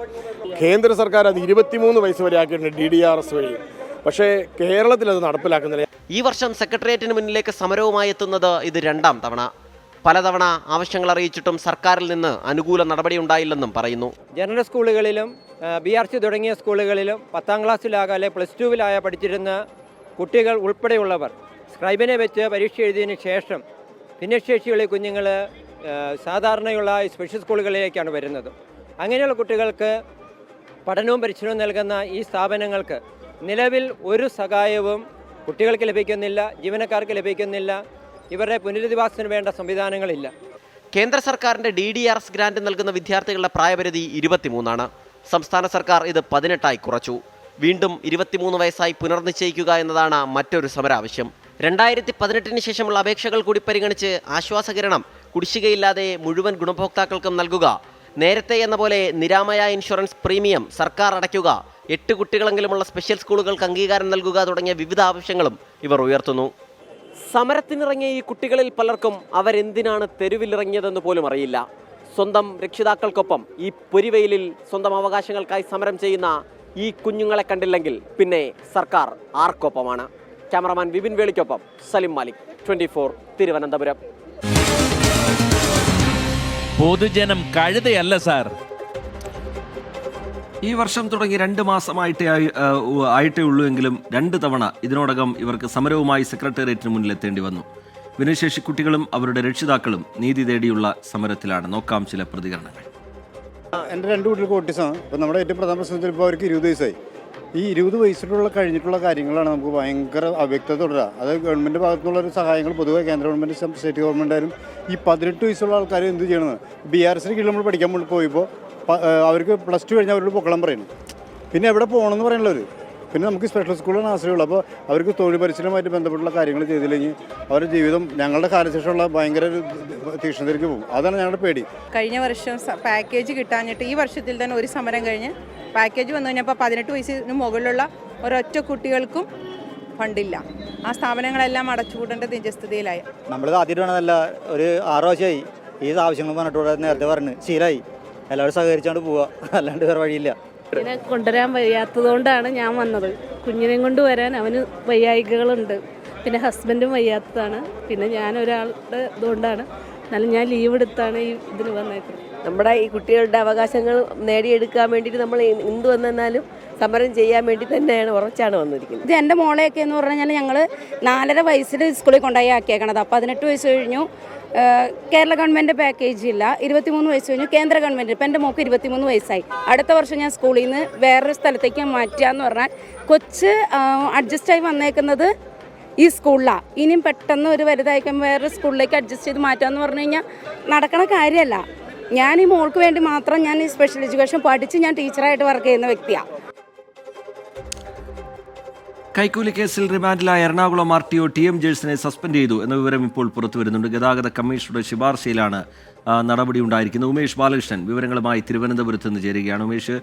കേന്ദ്ര സർക്കാർ അത് 23 വയസ്സ് വരെ ആക്കിയിട്ടുണ്ട് DDRS വഴി. പക്ഷേ കേരളത്തിൽ അത് നടപ്പിലാക്കുന്നില്ല. ഈ വർഷം സെക്രട്ടേറിയറ്റിന് മുന്നിലേക്ക് സമരവുമായി എത്തുന്നത് ഇത് 2ാം തവണ. പലതവണ ആവശ്യങ്ങൾ അറിയിച്ചിട്ടും സർക്കാരിൽ നിന്ന് അനുകൂല നടപടി ഉണ്ടായില്ലെന്നും പറയുന്നു. ജനറൽ സ്കൂളുകളിലും BRC തുടങ്ങിയ സ്കൂളുകളിലും 10ാം ക്ലാസ്സിലാകാതെ +2 പഠിച്ചിരുന്ന കുട്ടികൾ ഉൾപ്പെടെയുള്ളവർ സ്ക്രൈബിനെ വെച്ച് പരീക്ഷ എഴുതിയതിന് ശേഷം ഭിന്നശേഷിയുള്ള കുഞ്ഞുങ്ങൾ സാധാരണയുള്ള സ്പെഷ്യൽ സ്കൂളുകളിലേക്കാണ് വരുന്നത്. അങ്ങനെയുള്ള കുട്ടികൾക്ക് പഠനവും പരിശീലനവും നൽകുന്ന ഈ സ്ഥാപനങ്ങൾക്ക് നിലവിൽ ഒരു സഹായവും കുട്ടികൾക്ക് ലഭിക്കുന്നില്ല, ജീവനക്കാർക്ക് ലഭിക്കുന്നില്ല. ഇവരുടെ പുനരധിവാസത്തിന് വേണ്ട സംവിധാനങ്ങളില്ല. കേന്ദ്ര സർക്കാരിൻ്റെ DDRS ഗ്രാന്റ് നൽകുന്ന വിദ്യാർത്ഥികളുടെ പ്രായപരിധി 23 സംസ്ഥാന സർക്കാർ ഇത് 18 കുറച്ചു. വീണ്ടും 23 വയസ്സായി പുനർനിശ്ചയിക്കുക എന്നതാണ് മറ്റൊരു സമരാവശ്യം. 2018 ശേഷമുള്ള അപേക്ഷകൾ കൂടി പരിഗണിച്ച് ആശ്വാസകിരണം കുടിശ്ശികയില്ലാതെ മുഴുവൻ ഗുണഭോക്താക്കൾക്കും നൽകുക, നേരത്തെ എന്ന പോലെ നിരാമയ ഇൻഷുറൻസ് പ്രീമിയം സർക്കാർ അടയ്ക്കുക, 8 കുട്ടികളെങ്കിലുമുള്ള സ്പെഷ്യൽ സ്കൂളുകൾക്ക് അംഗീകാരം നൽകുക തുടങ്ങിയ വിവിധ ആവശ്യങ്ങളും ഇവർ ഉയർത്തുന്നു. സമരത്തിനിറങ്ങിയ ഈ കുട്ടികളിൽ പലർക്കും അവരെന്തിനാണ് തെരുവിലിറങ്ങിയതെന്ന് പോലും അറിയില്ല. സ്വന്തം രക്ഷിതാക്കൾക്കൊപ്പം ഈ പൊരിവെയിലിൽ സ്വന്തം അവകാശങ്ങൾക്കായി സമരം ചെയ്യുന്ന ഈ കുഞ്ഞുങ്ങളെ കണ്ടില്ലെങ്കിൽ പിന്നെ സർക്കാർ ആർക്കൊപ്പമാണ്? ക്യാമറമാൻ വിപിൻ വേളിക്കൊപ്പം സലിം മാലിക്, 24 തിരുവനന്തപുരം. പൊതുജനം കഴുതയല്ല സാർ. ഈ വർഷം തുടങ്ങി 2 മാസമായിട്ടേ ഉള്ളൂ എങ്കിലും 2 തവണ ഇതിനോടകം ഇവർക്ക് സമരവുമായി സെക്രട്ടേറിയറ്റിന് മുന്നിലെത്തേണ്ടി വന്നു. ഭിന്നശേഷി കുട്ടികളും അവരുടെ രക്ഷിതാക്കളും നീതി തേടിയുള്ള സമരത്തിലാണ്. നോക്കാം ചില പ്രതികരണങ്ങൾ. എൻ്റെ 2 കുട്ടികൾക്ക് ഓട്ടിസമാണ്. ഇപ്പോൾ നമ്മുടെ ഏറ്റവും പ്രധാന പ്രശ്നത്തിൽ ഇപ്പോൾ അവർക്ക് 20 വയസ്സായി. ഈ 20 വയസ്സിലുള്ള കഴിഞ്ഞിട്ടുള്ള കാര്യങ്ങളാണ് നമുക്ക് ഭയങ്കര അവ്യക്തത തുടരുക. അത് ഗവൺമെൻറ് ഭാഗത്തുള്ള ഒരു സഹായങ്ങൾ പൊതുവെ കേന്ദ്ര ഗവൺമെൻറ് സ്റ്റേറ്റ് ഗവൺമെൻറ് ആയാലും ഈ 18 വയസ്സുള്ള ആൾക്കാർ എന്ത് ചെയ്യണമെന്ന് BRC കീഴിൽ നമ്മൾ പഠിക്കാൻ വേണ്ടി പോയപ്പോൾ അവർക്ക് +2 കഴിഞ്ഞാൽ അവരോട് പൊക്കളം പറയുന്നു. പിന്നെ എവിടെ പോകണമെന്ന് പറയുള്ളവർ. പിന്നെ നമുക്ക് സ്പെഷ്യൽ സ്കൂളാണ് ആശ്രയമുള്ളൂ. അപ്പോൾ അവർക്ക് തൊഴിൽ പരിശീലനവുമായിട്ട് ബന്ധപ്പെട്ടുള്ള കാര്യങ്ങൾ ചെയ്തില്ലെങ്കിൽ അവരുടെ ജീവിതം ഞങ്ങളുടെ കാലശേഷമുള്ള ഭയങ്കര തീക്ഷ്ണതയിലേക്ക് പോകും. അതാണ് ഞങ്ങളുടെ പേടി. കഴിഞ്ഞ വർഷം പാക്കേജ് കിട്ടാഞ്ഞിട്ട് ഈ വർഷത്തിൽ തന്നെ ഒരു സമരം കഴിഞ്ഞ് പാക്കേജ് വന്നു കഴിഞ്ഞപ്പോൾ 18 വയസ്സിന് മുകളിലുള്ള ഒരൊറ്റ കുട്ടികൾക്കും ഫണ്ടില്ല. ആ സ്ഥാപനങ്ങളെല്ലാം അടച്ചുകൂടേണ്ട നിജസ്ഥിതിയിലായി. നമ്മളിത് ആദ്യമായിട്ടാണല്ല, ഒരു 6 വർഷമായി ഈ ആവശ്യങ്ങൾ പറഞ്ഞിട്ട് നേരത്തെ പറഞ്ഞ് ശീലമായി. എല്ലാവരും സഹകരിച്ചാണ്ട് പോവുക, അല്ലാണ്ട് വേറെ വഴിയില്ല. ഇതിനെ കൊണ്ടുവരാൻ വയ്യാത്തതുകൊണ്ടാണ് ഞാൻ വന്നത്. കുഞ്ഞിനെയും കൊണ്ട് വരാൻ അവന് വയ്യായികകളുണ്ട്, പിന്നെ ഹസ്ബൻഡും വയ്യാത്തതാണ്, പിന്നെ ഞാൻ ഒരാളുടെ ഇതുകൊണ്ടാണ്. എന്നാലും ഞാൻ ലീവ് എടുത്താണ് ഈ ഇതിന് വന്നേക്കുന്നത്. നമ്മുടെ ഈ കുട്ടികളുടെ അവകാശങ്ങൾ നേടിയെടുക്കാൻ വേണ്ടിയിട്ട് നമ്മൾ എന്ത് വന്നാലും സമരം ചെയ്യാൻ വേണ്ടി തന്നെയാണ് ഉറച്ചാണ് വന്നിരിക്കുന്നത്. ഇത് എൻ്റെ മോളെയൊക്കെ എന്ന് പറഞ്ഞാൽ ഞങ്ങൾ 4.5 വയസ്സിൽ സ്കൂളിൽ കൊണ്ടുപോയി ആക്കിയേക്കണത്. 18 വയസ്സ് കഴിഞ്ഞു കേരള ഗവൺമെൻറ് പാക്കേജ് ഇല്ല. 23 വയസ്സ് കഴിഞ്ഞു കേന്ദ്ര ഗവൺമെൻറ്. ഇപ്പം എൻ്റെ മോൾക്ക് 23 വയസ്സായി. അടുത്ത വർഷം ഞാൻ സ്കൂളിൽ നിന്ന് വേറൊരു സ്ഥലത്തേക്ക് മാറ്റുക എന്ന് പറഞ്ഞാൽ കൊച്ച് അഡ്ജസ്റ്റായി വന്നേക്കുന്നത് ഈ സ്കൂളിലാണ്. ഇനിയും പെട്ടെന്ന് ഒരു വലുതായിക്കുമ്പോൾ വേറൊരു സ്കൂളിലേക്ക് അഡ്ജസ്റ്റ് ചെയ്ത് മാറ്റുക എന്ന് പറഞ്ഞു കഴിഞ്ഞാൽ നടക്കണ കാര്യമല്ല. ഞാൻ ഈ മോൾക്ക് വേണ്ടി മാത്രം ഞാൻ ഈ സ്പെഷ്യൽ എഡ്യൂക്കേഷൻ പഠിച്ച് ഞാൻ ടീച്ചറായിട്ട് വർക്ക് ചെയ്യുന്ന വ്യക്തിയാണ്. കൈക്കൂലി കേസിൽ റിമാൻഡിലായ എറണാകുളം RTO TM ജേഴ്സിനെ സസ്പെൻഡ് ചെയ്തു എന്ന വിവരം ഇപ്പോൾ പുറത്തു വരുന്നുണ്ട്. ഗതാഗത കമ്മീഷണറുടെ ശുപാർശയിലാണ് നടപടി ഉണ്ടായിരിക്കുന്നത്. ഉമേഷ് ബാലകൃഷ്ണൻ വിവരങ്ങളുമായി തിരുവനന്തപുരത്ത് നിന്ന് ചേരുകയാണ്. ഉമേഷ്,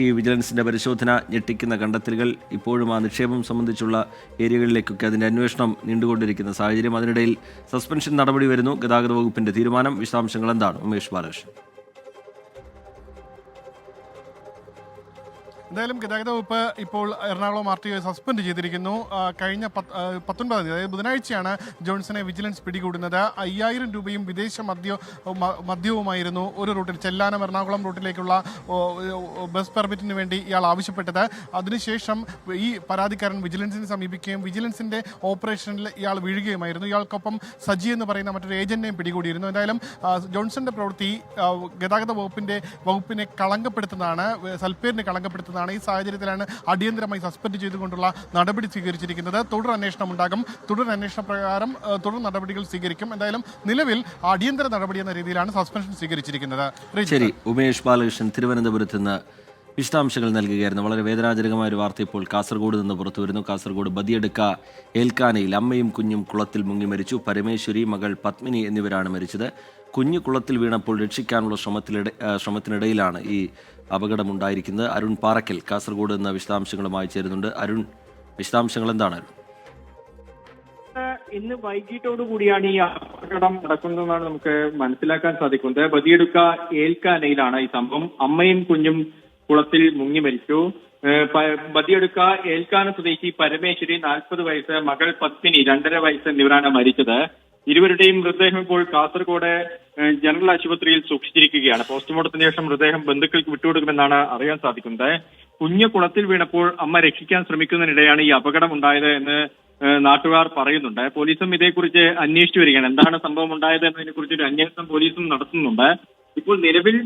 ഈ വിജിലൻസിൻ്റെ പരിശോധന ഞെട്ടിക്കുന്ന കണ്ടെത്തലുകൾ, ഇപ്പോഴും ആ നിക്ഷേപം സംബന്ധിച്ചുള്ള ഏരിയകളിലേക്കൊക്കെ അതിൻ്റെ അന്വേഷണം നീണ്ടുകൊണ്ടിരിക്കുന്ന സാഹചര്യം, അതിനിടയിൽ സസ്പെൻഷൻ നടപടി വരുന്നു. ഗതാഗത വകുപ്പിൻ്റെ തീരുമാനം, വിശദാംശങ്ങൾ എന്താണ് ഉമേഷ് ബാലകൃഷ്ണൻ? എന്തായാലും ഗതാഗത വകുപ്പ് ഇപ്പോൾ എറണാകുളം RTO സസ്പെൻഡ് ചെയ്തിരിക്കുന്നു. കഴിഞ്ഞ 19 അതായത് ബുധനാഴ്ചയാണ് ജോൺസനെ വിജിലൻസ് പിടികൂടുന്നത്. 5000 രൂപയും വിദേശ മദ്യവുമായിരുന്നു ഒരു റൂട്ടിൽ, ചെല്ലാനം എറണാകുളം റൂട്ടിലേക്കുള്ള ബസ് പെർമിറ്റിന് വേണ്ടി ഇയാൾ ആവശ്യപ്പെട്ടത്. അതിനുശേഷം ഈ പരാതിക്കാരൻ വിജിലൻസിനെ സമീപിക്കുകയും വിജിലൻസിൻ്റെ ഓപ്പറേഷനിൽ ഇയാൾ വീഴുകയുമായിരുന്നു. ഇയാൾക്കൊപ്പം സജി എന്ന് പറയുന്ന മറ്റൊരു ഏജന്റിനെയും പിടികൂടിയിരുന്നു. എന്തായാലും ജോൺസന്റെ പ്രവൃത്തി ഗതാഗത വകുപ്പിനെ കളങ്കപ്പെടുത്തുന്നതാണ്, സൽപ്പേരിനെ കളങ്കപ്പെടുത്തുന്നതാണ്. ഈ സാഹചര്യത്തിലാണ് അടിയന്തരമായി സസ്പെൻഡ് ചെയ്തുകൊണ്ടുള്ള നടപടി സ്വീകരിച്ചിരിക്കുന്നത്. തുടർ അന്വേഷണം ഉണ്ടാകും. തുടർ അന്വേഷണ പ്രകാരം തുടർ നടപടികൾ സ്വീകരിക്കും. എന്തായാലും നിലവിൽ അടിയന്തര നടപടി എന്ന രീതിയിലാണ് സസ്പെൻഷൻ സ്വീകരിച്ചിരിക്കുന്നത്. ശരി, ഉമേഷ് ബാലകൃഷ്ണൻ തിരുവനന്തപുരത്ത് നിന്ന് വിശദാംശങ്ങൾ നൽകുകയായിരുന്നു. വളരെ വേദനാജനകമായ ഒരു വാർത്ത ഇപ്പോൾ കാസർഗോഡ് നിന്ന് പുറത്തു വരുന്നു. കാസർഗോഡ് ബദിയടുക്ക ഏൽക്കാനയിൽ അമ്മയും കുഞ്ഞും കുളത്തിൽ മുങ്ങി മരിച്ചു. പരമേശ്വരി, മകൾ പത്മിനി എന്നിവരാണ് മരിച്ചത്. കുഞ്ഞു കുളത്തിൽ വീണപ്പോൾ രക്ഷിക്കാനുള്ള ശ്രമത്തിനിടയിലാണ് ഈ അപകടമുണ്ടായിരിക്കുന്നത്. അരുൺ പാറക്കൽ കാസർഗോഡ് നിന്ന് വിശദാംശങ്ങളുമായി ചേരുന്നുണ്ട്. അരുൺ, വിശദാംശങ്ങൾ എന്താണ്? ഇന്ന് വൈകിട്ടോടു കൂടിയാണ് ഈ അപകടം നടക്കുന്നതെന്നാണ് നമുക്ക് മനസ്സിലാക്കാൻ സാധിക്കുന്നത്. ബദിയടുക്ക ഏൽക്കാനയിലാണ് ഈ സംഭവം. അമ്മയും കുഞ്ഞും കുളത്തിൽ മുങ്ങി മരിച്ചു. ബദിയടുക്ക ഏൽക്കാന സ്വദേശി പരമേശ്വരി 40 വയസ്സ്, മകൾ പത്മിനി 2.5 വയസ്സ് എന്നിവരാണ് മരിച്ചത്. ഇരുവരുടെയും മൃതദേഹം ഇപ്പോൾ കാസർഗോഡ് ജനറൽ ആശുപത്രിയിൽ സൂക്ഷിച്ചിരിക്കുകയാണ്. പോസ്റ്റ്മോർട്ടത്തിന് ശേഷം മൃതദേഹം ബന്ധുക്കൾക്ക് വിട്ടുകൊടുക്കുമെന്നാണ് അറിയാൻ സാധിക്കുന്നത്. കുഞ്ഞ് കുളത്തിൽ വീണപ്പോൾ അമ്മ രക്ഷിക്കാൻ ശ്രമിക്കുന്നതിനിടെയാണ് ഈ അപകടം ഉണ്ടായത് എന്ന് നാട്ടുകാർ പറയുന്നുണ്ട്. പോലീസും ഇതേക്കുറിച്ച് അന്വേഷിച്ചു വരികയാണ്. എന്താണ് സംഭവം ഉണ്ടായത് എന്നതിനെ കുറിച്ച് ഒരു അന്വേഷണം പോലീസും നടത്തുന്നുണ്ട്. ഇപ്പോൾ നിലവിൽ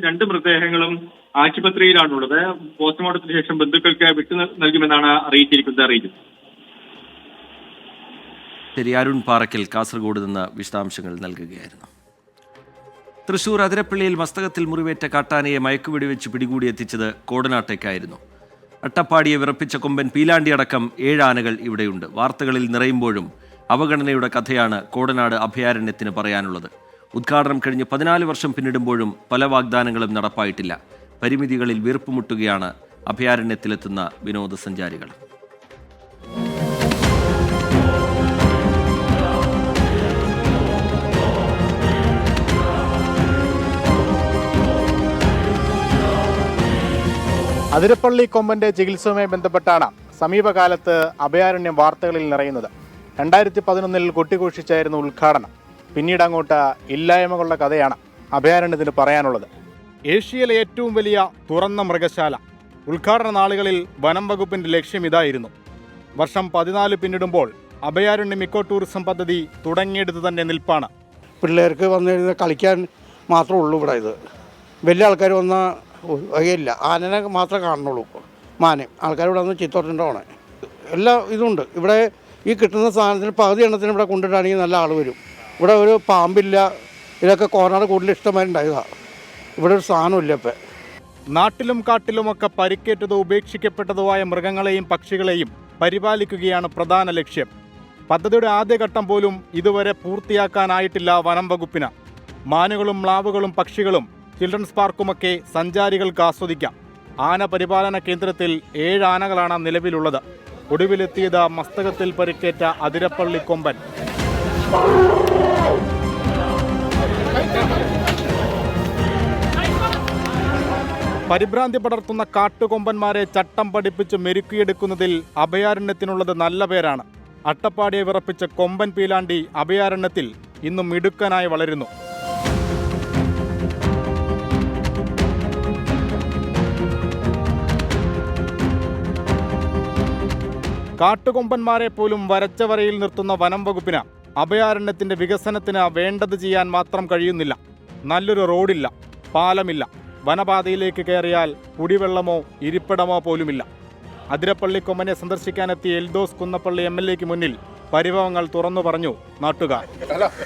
2 മൃതദേഹങ്ങളും ആശുപത്രിയിലാണുള്ളത്. പോസ്റ്റ്മോർട്ടത്തിന് ശേഷം ബന്ധുക്കൾക്ക് വിട്ടു നൽകുമെന്നാണ് അറിയിച്ചിരിക്കുന്നത്. ശരി, അരുൺ പാറയ്ക്കൽ കാസർഗോഡ് നിന്ന് വിശദാംശങ്ങൾ നൽകുകയായിരുന്നു. തൃശൂർ അതിരപ്പള്ളിയിൽ മസ്തകത്തിൽ മുറിവേറ്റ കാട്ടാനയെ മയക്കുവെടിവെച്ച് പിടികൂടിയെത്തിച്ചത് കോടനാട്ടേക്കായിരുന്നു. അട്ടപ്പാടിയെ വിറപ്പിച്ച കൊമ്പൻ പീലാണ്ടി അടക്കം 7 ആനകൾ ഇവിടെയുണ്ട്. വാർത്തകളിൽ നിറയുമ്പോഴും അവഗണനയുടെ കഥയാണ് കോടനാട് അഭയാരണ്യത്തിന് പറയാനുള്ളത്. ഉദ്ഘാടനം കഴിഞ്ഞ് 14 വർഷം പിന്നിടുമ്പോഴും പല വാഗ്ദാനങ്ങളും നടപ്പായിട്ടില്ല. പരിമിതികളിൽ വീർപ്പുമുട്ടുകയാണ് അഭയാരണ്യത്തിലെത്തുന്ന വിനോദസഞ്ചാരികൾ. അതിരപ്പള്ളി കൊമ്പന്റെ ചികിത്സയുമായി ബന്ധപ്പെട്ടാണ് സമീപകാലത്ത് അഭയാരണ്യം വാർത്തകളിൽ നിറയുന്നത്. 2011 കൊട്ടിഘോഷിച്ചായിരുന്നു ഉദ്ഘാടനം. പിന്നീട് അങ്ങോട്ട് ഇല്ലായ്മകളുടെ കഥയാണ് അഭയാരണ്യത്തിന് പറയാനുള്ളത്. ഏഷ്യയിലെ ഏറ്റവും വലിയ തുറന്ന മൃഗശാല. ഉദ്ഘാടന നാളുകളിൽ വനം വകുപ്പിന്റെ ലക്ഷ്യം ഇതായിരുന്നു. വർഷം 14 പിന്നിടുമ്പോൾ അഭയാരണ്യം ഇക്കോ ടൂറിസം പദ്ധതി തുടങ്ങിയെടുത്ത് തന്നെ നിൽപ്പാണ്. പിള്ളേർക്ക് വന്നിരുന്ന് കളിക്കാൻ മാത്രമേ ഉള്ളൂ ഇവിടെ. ഇത് വലിയ ആൾക്കാർ വന്ന വകയില്ല. ആനനെ മാത്രമേ കാണുന്നുള്ളൂ. മാനെ ആൾക്കാർ ഇവിടെ വന്ന് ചിത്തോട്ടുണ്ടാവണേ എല്ലാ ഇതുണ്ട്. ഇവിടെ ഈ കിട്ടുന്ന സാധനത്തിന് പകുതി എണ്ണത്തിന് ഇവിടെ കൊണ്ടിട്ടാണെങ്കിൽ നല്ല ആൾ വരും. ഇവിടെ ഒരു പാമ്പില്ല. ഇതൊക്കെ കോർണർ കൂടുതൽ ഇഷ്ടമായിട്ടുണ്ടായതാണ്. ഇവിടെ ഒരു സാധനമില്ല. ഇപ്പം നാട്ടിലും കാട്ടിലുമൊക്കെ പരിക്കേറ്റതോ ഉപേക്ഷിക്കപ്പെട്ടതോ ആയ മൃഗങ്ങളെയും പക്ഷികളെയും പരിപാലിക്കുകയാണ് പ്രധാന ലക്ഷ്യം. പദ്ധതിയുടെ ആദ്യഘട്ടം പോലും ഇതുവരെ പൂർത്തിയാക്കാനായിട്ടില്ല വനം വകുപ്പിന്. മാനുകളും മ്ലാവുകളും പക്ഷികളും ചിൽഡ്രൻസ് പാർക്കുമൊക്കെ സഞ്ചാരികൾക്ക് ആസ്വദിക്കാം. ആന പരിപാലന കേന്ദ്രത്തിൽ 7 ആനകളാണ് നിലവിലുള്ളത്. ഒടുവിലെത്തിയത് മസ്തകത്തിൽ പരിക്കേറ്റ അതിരപ്പള്ളി കൊമ്പൻ. പരിഭ്രാന്തി പടർത്തുന്ന കാട്ടുകൊമ്പന്മാരെ ചട്ടം പഠിപ്പിച്ച് മെരുക്കിയെടുക്കുന്നതിൽ അഭയാരണ്യത്തിനുള്ളത് നല്ല പേരാണ്. അട്ടപ്പാടിയെ വിറപ്പിച്ച കൊമ്പൻ പീലാണ്ടി അഭയാരണ്യത്തിൽ ഇന്നും മിടുക്കനായി വളരുന്നു. കാട്ടുകൊമ്പന്മാരെ പോലും വരച്ച വരയിൽ നിർത്തുന്ന വനം വകുപ്പിന് അഭയാരണ്യത്തിന്റെ വികസനത്തിന് വേണ്ടത് ചെയ്യാൻ മാത്രം കഴിയുന്നില്ല. നല്ലൊരു റോഡില്ല, പാലമില്ല. വനപാതയിലേക്ക് കയറിയാൽ കുടിവെള്ളമോ ഇരിപ്പിടമോ പോലുമില്ല. അതിരപ്പള്ളി കൊമ്പനെ സന്ദർശിക്കാനെത്തിയ എൽദോസ് കുന്നപ്പള്ളി MLAക്ക് മുന്നിൽ പരിഭവങ്ങൾ തുറന്നു പറഞ്ഞു നാട്ടുകാർ.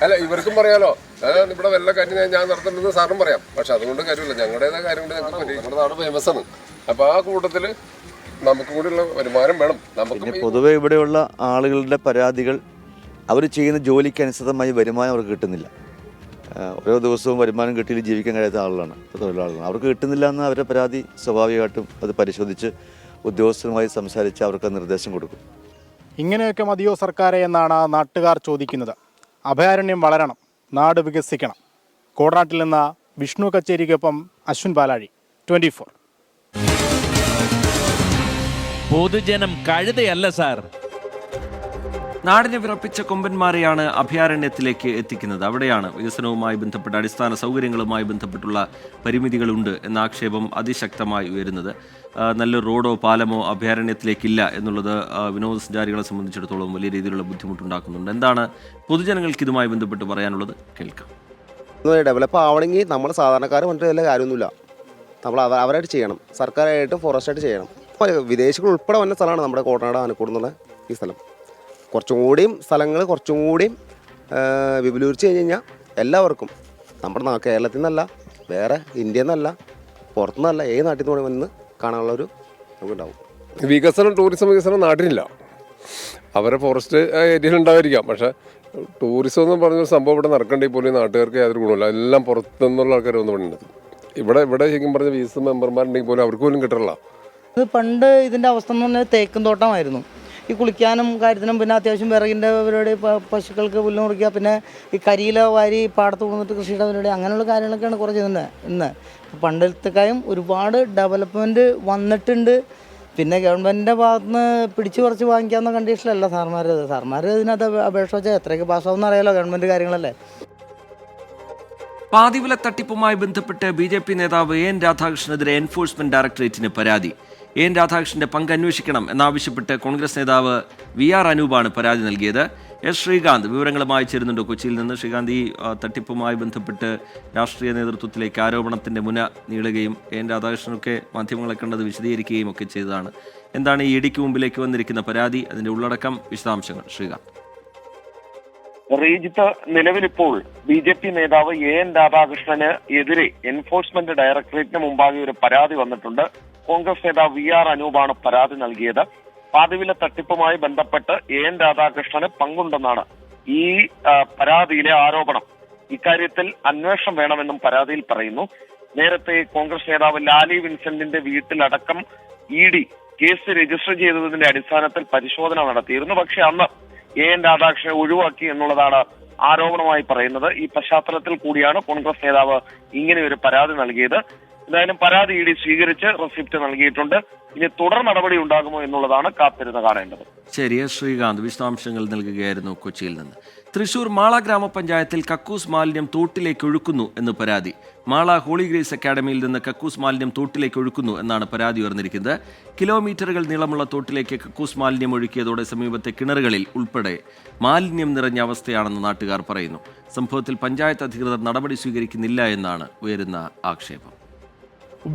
അല്ല ഇവർക്കും പറയാലോ, ഇവിടെ വല്ല കാര്യം ഞാൻ നടത്തുന്നത് സാറിനും പറയാം. പക്ഷെ അതുകൊണ്ട് കാര്യമില്ല, ഞങ്ങളുടേതായ കാര്യം കൊണ്ട് ഞങ്ങൾക്ക് നമ്മുടെ നാട് ഫേമസ് ആണ്. അപ്പോൾ ആ കൂട്ടത്തിൽ നമുക്ക് കൂടിയുള്ള വരുമാനം വേണം. നമുക്ക് പൊതുവെ ഇവിടെയുള്ള ആളുകളുടെ പരാതികൾ അവർ ചെയ്യുന്ന ജോലിക്ക് അനുസൃതമായി വരുമാനം അവർക്ക് കിട്ടുന്നില്ല. ഓരോ ദിവസവും വരുമാനം കിട്ടിയിൽ ജീവിക്കാൻ കഴിയാത്ത ആളുകളാണ് തൊഴിലാളികളാണ്. അവർക്ക് കിട്ടുന്നില്ല എന്ന് അവരുടെ പരാതി സ്വാഭാവികമായിട്ടും അത് പരിശോധിച്ച് ഉദ്യോഗസ്ഥരുമായി സംസാരിച്ച് അവർക്ക് നിർദ്ദേശം കൊടുക്കും. ഇങ്ങനെയൊക്കെ മതിയോ സർക്കാരെ എന്നാണ് നാട്ടുകാർ ചോദിക്കുന്നത്. അഭയാരണ്യം വളരണം, നാട് വികസിക്കണം. കോടനാട്ടിൽ നിന്ന് വിഷ്ണു കച്ചേരിക്കൊപ്പം അശ്വിൻ പാലാഴി, 24. പൊതുജനം കഴുതയല്ല സാർ. നാടിനെ വിറപ്പിച്ച കൊമ്പന്മാരെയാണ് അഭയാരണ്യത്തിലേക്ക് എത്തിക്കുന്നത്. അവിടെയാണ് വികസനവുമായി ബന്ധപ്പെട്ട അടിസ്ഥാന സൗകര്യങ്ങളുമായി ബന്ധപ്പെട്ടുള്ള പരിമിതികളുണ്ട് എന്ന ആക്ഷേപം അതിശക്തമായി ഉയരുന്നത്. നല്ല റോഡോ പാലമോ അഭയാരണ്യത്തിലേക്കില്ല എന്നുള്ളത് വിനോദസഞ്ചാരികളെ സംബന്ധിച്ചിടത്തോളം വലിയ രീതിയിലുള്ള ബുദ്ധിമുട്ടുണ്ടാക്കുന്നുണ്ട്. എന്താണ് പൊതുജനങ്ങൾക്ക് ഇതുമായി ബന്ധപ്പെട്ട് പറയാനുള്ളത്? കേൾക്കാം. ഡെവലപ്പ് ആവണമെങ്കിൽ നമ്മൾ സാധാരണക്കാർ പറഞ്ഞിട്ട് വലിയ കാര്യമൊന്നുമില്ല. നമ്മൾ അവരായിട്ട് ചെയ്യണം, സർക്കാരായിട്ടും ഫോറസ്റ്റായിട്ട് ചെയ്യണം. വിദേശികൾ ഉൾപ്പെടെ വന്ന സ്ഥലമാണ് നമ്മുടെ കോട്ടനാട് ആനക്കൂട് എന്നുള്ള ഈ സ്ഥലം. കുറച്ചും കൂടിയും സ്ഥലങ്ങൾ കുറച്ചും കൂടിയും വിപുലീകരിച്ച് കഴിഞ്ഞ് കഴിഞ്ഞാൽ എല്ലാവർക്കും നമ്മുടെ കേരളത്തിൽ നിന്നല്ല, വേറെ ഇന്ത്യയിൽ നിന്നല്ല, പുറത്തുനിന്നല്ല, ഏത് നാട്ടിൽ നിന്ന് വന്ന് കാണാനുള്ളൊരു നമുക്കുണ്ടാവും. വികസനം, ടൂറിസം വികസനം നാട്ടിലില്ല. അവരെ ഫോറസ്റ്റ് ഏരിയയിൽ ഉണ്ടായിരിക്കാം. പക്ഷേ ടൂറിസം എന്ന് പറഞ്ഞൊരു സംഭവം ഇവിടെ നടക്കേണ്ടെങ്കിൽ പോലും നാട്ടുകാർക്ക് യാതൊരു ഗുണമില്ല. എല്ലാം പുറത്തുനിന്നുള്ള ആൾക്കാർ വന്ന് പണിയുന്നത്. ഇവിടെ ശരിക്കും പറഞ്ഞ VS മെമ്പർമാരുണ്ടെങ്കിൽ പോലും അവർക്ക് പോലും കിട്ടില്ല. ഇത് പണ്ട് ഇതിൻ്റെ അവസ്ഥ എന്ന് പറഞ്ഞാൽ തേക്കും തോട്ടമായിരുന്നു. ഈ കുളിക്കാനും കാര്യത്തിനും പിന്നെ അത്യാവശ്യം വിറകിൻ്റെ പരിപാടി, പശുക്കൾക്ക് പുല്ല് മുറിക്കുക, പിന്നെ ഈ കരിയില വാരി പാടത്ത് കൊണ്ടിട്ട് കൃഷിയുടെ പരിപാടി, അങ്ങനെയുള്ള കാര്യങ്ങളൊക്കെയാണ് കുറച്ച് ചെയ്യുന്നത്. ഇന്ന് പണ്ടത്തെക്കായും ഒരുപാട് ഡെവലപ്മെൻറ്റ് വന്നിട്ടുണ്ട്. പിന്നെ ഗവൺമെൻറ്റിൻ്റെ ഭാഗത്തുനിന്ന് പിടിച്ചു കുറച്ച് വാങ്ങിക്കാവുന്ന കണ്ടീഷനിലല്ല സാർമാർ ഇതിനകത്ത് അപേക്ഷ വെച്ചാൽ എത്രയൊക്കെ പാസ്സാവുമെന്ന് അറിയാലോ, ഗവൺമെൻറ് കാര്യങ്ങളല്ലേ. പാതിവില തട്ടിപ്പുമായി ബന്ധപ്പെട്ട് BJP നേതാവ് എൻ രാധാകൃഷ്ണനെതിരെ എൻഫോഴ്സ്മെന്റ് ഡയറക്ടറേറ്റിന് പരാതി. എൻ രാധാകൃഷ്ണന്റെ പങ്ക് അന്വേഷിക്കണം എന്നാവശ്യപ്പെട്ട് കോൺഗ്രസ് നേതാവ് VR അനൂപാണ് പരാതി നൽകിയത്. S ശ്രീകാന്ത് വിവരങ്ങളുമായി ചേരുന്നുണ്ട് കൊച്ചിയിൽ നിന്ന്. ശ്രീകാന്ത്, ഈ തട്ടിപ്പുമായി ബന്ധപ്പെട്ട് രാഷ്ട്രീയ നേതൃത്വത്തിലേക്ക് ആരോപണത്തിന്റെ മുന നീളുകയും എൻ രാധാകൃഷ്ണനൊക്കെ മാധ്യമങ്ങളെ കണ്ടത് വിശദീകരിക്കുകയും ഒക്കെ ചെയ്തതാണ്. എന്താണ് ഈ ഇടിക്ക് മുമ്പിലേക്ക് വന്നിരിക്കുന്ന പരാതി, അതിന്റെ ഉള്ളടക്കം, വിശദാംശങ്ങൾ? ശ്രീകാന്ത്. റീജിത്ത്, നിലവിലിപ്പോൾ BJP നേതാവ് എൻ രാധാകൃഷ്ണന് എതിരെ എൻഫോഴ്സ്മെന്റ് ഡയറക്ടറേറ്റിന് മുമ്പാകെ ഒരു പരാതി വന്നിട്ടുണ്ട്. കോൺഗ്രസ് നേതാവ് VR അനൂപാണ് പരാതി നൽകിയത്. പാതിവില തട്ടിപ്പുമായി ബന്ധപ്പെട്ട് എൻ രാധാകൃഷ്ണന് പങ്കുണ്ടെന്നാണ് ഈ പരാതിയിലെ ആരോപണം. ഇക്കാര്യത്തിൽ അന്വേഷണം വേണമെന്നും പരാതിയിൽ പറയുന്നു. നേരത്തെ കോൺഗ്രസ് നേതാവ് ലാലി വിൻസെന്റിന്റെ വീട്ടിലടക്കം ED കേസ് രജിസ്റ്റർ ചെയ്തതിന്റെ അടിസ്ഥാനത്തിൽ പരിശോധന നടത്തിയിരുന്നു. പക്ഷെ അന്ന് എൻ രാധാകൃഷ്ണനെ ഒഴിവാക്കി എന്നുള്ളതാണ് ആരോപണമായി പറയുന്നത്. ഈ പശ്ചാത്തലത്തിൽ കൂടിയാണ് കോൺഗ്രസ് നേതാവ് ഇങ്ങനെ ഒരു പരാതി നൽകിയത്. എന്തായാലും പരാതി ED സ്വീകരിച്ച് റെസിപ്റ്റ് നൽകിയിട്ടുണ്ട്. ഇനി തുടർ നടപടി ഉണ്ടാകുമോ എന്നുള്ളതാണ് കാത്തിരുന്ന് കാണേണ്ടത്. ശരി, ശ്രീകാന്ത് വിശദാംശങ്ങൾ നൽകുകയായിരുന്നു കൊച്ചിയിൽ നിന്ന്. തൃശൂർ മാള ഗ്രാമപഞ്ചായത്തിൽ കക്കൂസ് മാലിന്യം തോട്ടിലേക്ക് ഒഴുക്കുന്നു എന്ന് പരാതി. മാള ഹോളി ഗ്രേസ് അക്കാഡമിയിൽ നിന്ന് കക്കൂസ് മാലിന്യം തോട്ടിലേക്ക് ഒഴുക്കുന്നു എന്നാണ് പരാതി ഉയർന്നിരിക്കുന്നത്. കിലോമീറ്ററുകൾ നീളമുള്ള തോട്ടിലേക്ക് കക്കൂസ് മാലിന്യം ഒഴുക്കിയതോടെ സമീപത്തെ കിണറുകളിൽ ഉൾപ്പെടെ മാലിന്യം നിറഞ്ഞ അവസ്ഥയാണെന്ന് നാട്ടുകാർ പറയുന്നു. സംഭവത്തിൽ പഞ്ചായത്ത് അധികൃതർ നടപടി സ്വീകരിക്കുന്നില്ല എന്നാണ് ഉയരുന്ന ആക്ഷേപം.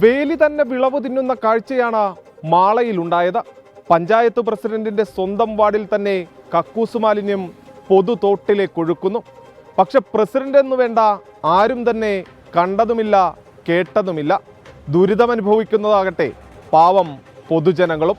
വേലി തന്നെ വിളവ് തിന്നുന്ന കാഴ്ചയാണ് മാളയിലുണ്ടായത്. പഞ്ചായത്ത് പ്രസിഡന്റിന്റെ സ്വന്തം വാർഡിൽ തന്നെ കക്കൂസ് മാലിന്യം പൊതു തോട്ടിലേക്ക് ഒഴുക്കുന്നു. പക്ഷെ പ്രസിഡന്റ് എന്ന് വേണ്ട ആരും തന്നെ കണ്ടതുമില്ല, കേട്ടതുമില്ല. ദുരിതമനുഭവിക്കുന്നതാകട്ടെ പാവം പൊതുജനങ്ങളും.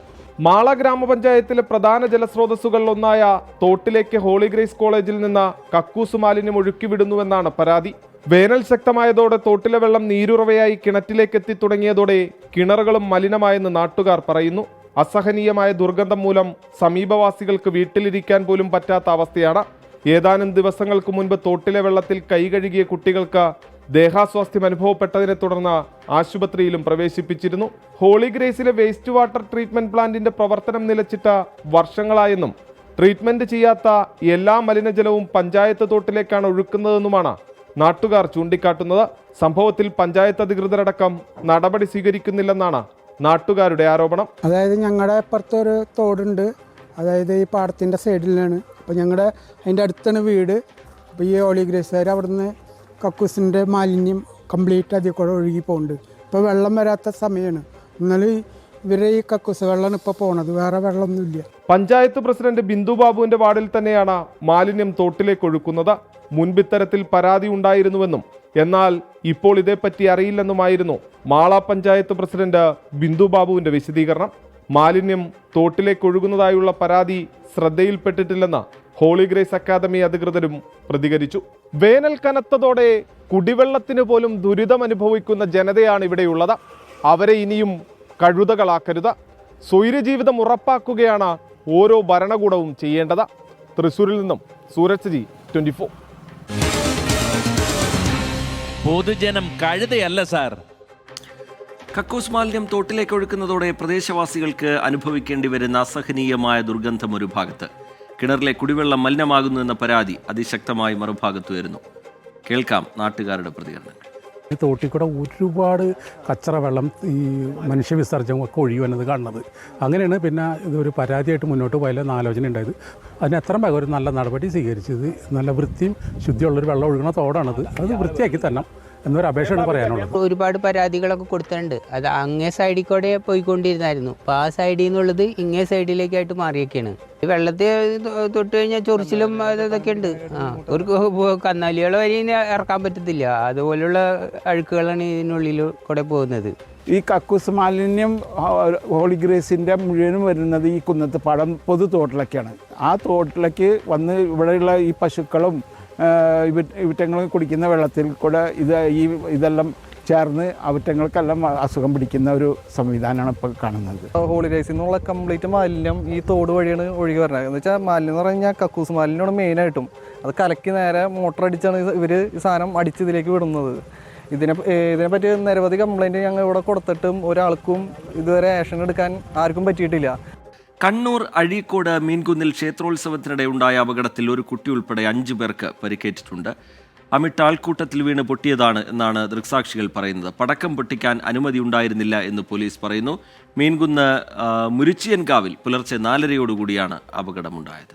മാള ഗ്രാമപഞ്ചായത്തിലെ പ്രധാന ജലസ്രോതസ്സുകളിലൊന്നായ തോട്ടിലേക്ക് ഹോളി ഗ്രേസ് കോളേജിൽ നിന്ന് കക്കൂസ് മാലിന്യം ഒഴുക്കിവിടുന്നുവെന്നാണ് പരാതി. വേനൽ ശക്തമായതോടെ തോട്ടിലെ വെള്ളം നീരുറവയായി കിണറ്റിലേക്ക് എത്തി തുടങ്ങിയതോടെ കിണറുകളും മലിനമായെന്ന് നാട്ടുകാർ പറയുന്നു. അസഹനീയമായ ദുർഗന്ധം മൂലം സമീപവാസികൾക്ക് വീട്ടിലിരിക്കാൻ പോലും പറ്റാത്ത അവസ്ഥയാണ്. ഏതാനും ദിവസങ്ങൾക്ക് മുൻപ് തോട്ടിലെ വെള്ളത്തിൽ കൈ കഴുകിയ കുട്ടികൾക്ക് ദേഹാസ്വാസ്ഥ്യം അനുഭവപ്പെട്ടതിനെ തുടർന്ന് ആശുപത്രിയിലും പ്രവേശിപ്പിച്ചിരുന്നു. ഹോളി ഗ്രേസിലെ വേസ്റ്റ് വാട്ടർ ട്രീറ്റ്മെന്റ് പ്ലാന്റിന്റെ പ്രവർത്തനം നിലച്ചിട്ട് വർഷങ്ങളായെന്നും ട്രീറ്റ്മെന്റ് ചെയ്യാത്ത എല്ലാ മലിനജലവും പഞ്ചായത്ത് തോട്ടിലേക്കാണ് ഒഴുക്കുന്നതെന്നുമാണ് നാട്ടുകാർ ചൂണ്ടിക്കാട്ടുന്നത്. സംഭവത്തിൽ പഞ്ചായത്ത് അധികൃതരടക്കം നടപടി സ്വീകരിക്കുന്നില്ലെന്നാണ് നാട്ടുകാരുടെ ആരോപണം. അതായത് ഞങ്ങളുടെ അപ്പുറത്തൊരു തോടുണ്ട്, അതായത് ഈ പാടത്തിൻ്റെ സൈഡിലാണ്. അപ്പോൾ ഞങ്ങളുടെ അതിൻ്റെ അടുത്താണ് വീട്. അപ്പോൾ ഈ ഹോളി ഗ്രേസുകാർ അവിടുന്ന് കക്കൂസിൻ്റെ മാലിന്യം കംപ്ലീറ്റ് അതിൽ കൂടെ ഒഴുകി പോകുന്നുണ്ട്. ഇപ്പോൾ വെള്ളം വരാത്ത സമയമാണ്. എന്നാലും ഇവരെ ഈ കക്കൂസ് വെള്ളമാണ് ഇപ്പോൾ പോണത്, വേറെ വെള്ളമൊന്നുമില്ല. പഞ്ചായത്ത് പ്രസിഡന്റ് ബിന്ദു ബാബുവിന്റെ വാർഡിൽ തന്നെയാണ് മാലിന്യം തോട്ടിലേക്ക് ഒഴുക്കുന്നത്. മുൻപ് ഇത്തരത്തിൽ പരാതി ഉണ്ടായിരുന്നുവെന്നും എന്നാൽ ഇപ്പോൾ ഇതേപ്പറ്റി അറിയില്ലെന്നുമായിരുന്നു മാള പഞ്ചായത്ത് പ്രസിഡന്റ് ബിന്ദു ബാബുവിന്റെ വിശദീകരണം. മാലിന്യം തോട്ടിലേക്ക് ഒഴുകുന്നതായുള്ള പരാതി ശ്രദ്ധയിൽപ്പെട്ടിട്ടില്ലെന്ന് ഹോളി ഗ്രേസ് അക്കാദമി അധികൃതരും പ്രതികരിച്ചു. വേനൽ കനത്തതോടെ കുടിവെള്ളത്തിന് പോലും ദുരിതമനുഭവിക്കുന്ന ജനതയാണ് ഇവിടെയുള്ളത്. അവരെ ഇനിയും കഴുതകളാക്കരുത്. സ്വൈര്യജീവിതം ഉറപ്പാക്കുകയാണ് ഓരോ ഭരണകൂടവും ചെയ്യേണ്ടത്. തൃശ്ശൂരിൽ നിന്നും സൂരജ് ജി, 24. പൊതുജനം കഴുതയല്ല സാർ. കക്കൂസ് മാലിന്യം തോട്ടിലേക്ക് ഒഴുക്കുന്നതോടെ പ്രദേശവാസികൾക്ക് അനുഭവിക്കേണ്ടി വരുന്ന അസഹനീയമായ ദുർഗന്ധം ഒരു ഭാഗത്ത്, കിണറിലെ കുടിവെള്ളം മലിനമാകുന്നു എന്ന പരാതി അതിശക്തമായി മറുഭാഗത്ത് വരുന്നു. കേൾക്കാം നാട്ടുകാരുടെ പ്രതികരണങ്ങൾ. തോട്ടിൽ കൂടെ ഒരുപാട് കച്ചറ വെള്ളം ഈ മനുഷ്യ വിസർജനമൊക്കെ ഒഴുകി വന്നത് കാണുന്നത്. അങ്ങനെയാണ് പിന്നെ ഇതൊരു പരാതിയായിട്ട് മുന്നോട്ട് പോയാലും ആലോചന ഉണ്ടായത്. അതിന് എത്ര വേഗം ഒരു നല്ല നടപടി സ്വീകരിച്ചത്. നല്ല വൃത്തിയും ശുദ്ധിയുള്ളൊരു വെള്ളം ഒഴുകുന്ന തോടാണത്. അത് വൃത്തിയാക്കി തന്നെ എന്നൊരു അപേക്ഷയാണ് പറയാനുള്ളത്. ഒരുപാട് പരാതികളൊക്കെ കൊടുത്തിട്ടുണ്ട്. അത് അങ്ങേ സൈഡിൽ കൂടെ പോയിക്കൊണ്ടിരുന്നായിരുന്നു. അപ്പോൾ ആ സൈഡിൽ നിന്നുള്ളത് ഇങ്ങേ സൈഡിലേക്കായിട്ട് മാറിയൊക്കെയാണ്. ഈ വെള്ളത്തിൽ തൊട്ട് കഴിഞ്ഞാൽ ചൊറിച്ചിലും ഇതൊക്കെ ഉണ്ട്. ഒരു കന്നാലികൾ വരെ ഇറക്കാൻ പറ്റത്തില്ല. അതുപോലുള്ള അഴുക്കുകളാണ് ഇതിനുള്ളിൽ കൂടെ പോകുന്നത്. ഈ കക്കൂസ് മാലിന്യം ഹോളി ഗ്രേസിൻ്റെ മുഴുവനും വരുന്നത് ഈ കുന്നത്തുപാടം പൊതു തോട്ടിലൊക്കെയാണ്. ആ തോട്ടിലേക്ക് വന്ന് ഇവിടെയുള്ള ഈ പശുക്കളും ഇവറ്റങ്ങൾ കുടിക്കുന്ന വെള്ളത്തിൽ കൂടെ ഇതെല്ലാം ചേർന്ന് അവറ്റങ്ങൾക്കെല്ലാം അസുഖം പിടിക്കുന്ന ഒരു സംവിധാനമാണ് ഇപ്പോൾ കാണുന്നത്. ഹോളിഡേയ്സിൽ നിന്നുള്ള കംപ്ലീറ്റ് മാലിന്യം ഈ തോട് വഴിയാണ് ഒഴുകി വരുന്നത്. എന്ന് വെച്ചാൽ മാലിന്യം എന്ന് പറഞ്ഞാൽ കക്കൂസ് മാലിന്യമാണ് മെയിനായിട്ടും. അത് കലക്കി നേരെ മോട്ടർ അടിച്ചാണ് ഇവർ ഈ സാധനം അടിച്ച് ഇതിലേക്ക് വിടുന്നത്. ഇതിനെപ്പറ്റി നിരവധി കംപ്ലൈൻറ്റ് ഞങ്ങൾ ഇവിടെ കൊടുത്തിട്ടും ഒരാൾക്കും ഇതുവരെ ആക്ഷൻ എടുക്കാൻ ആർക്കും പറ്റിയിട്ടില്ല. കണ്ണൂർ അഴീക്കോട് മീൻകുന്നിൽ ക്ഷേത്രോത്സവത്തിനിടെ ഉണ്ടായ അപകടത്തിൽ ഒരു കുട്ടി ഉൾപ്പെടെ 5 പേർക്ക് പരിക്കേറ്റിട്ടുണ്ട്. അമിട്ട് ആൾക്കൂട്ടത്തിൽ വീണ് പൊട്ടിയതാണ് എന്നാണ് ദൃക്സാക്ഷികൾ പറയുന്നത്. പടക്കം പൊട്ടിക്കാൻ അനുമതി ഉണ്ടായിരുന്നില്ല എന്ന് പോലീസ് പറയുന്നു. മീൻകുന്ന് മുരിച്ചിയൻകാവിൽ പുലർച്ചെ 4:30യോടുകൂടിയാണ് അപകടമുണ്ടായത്.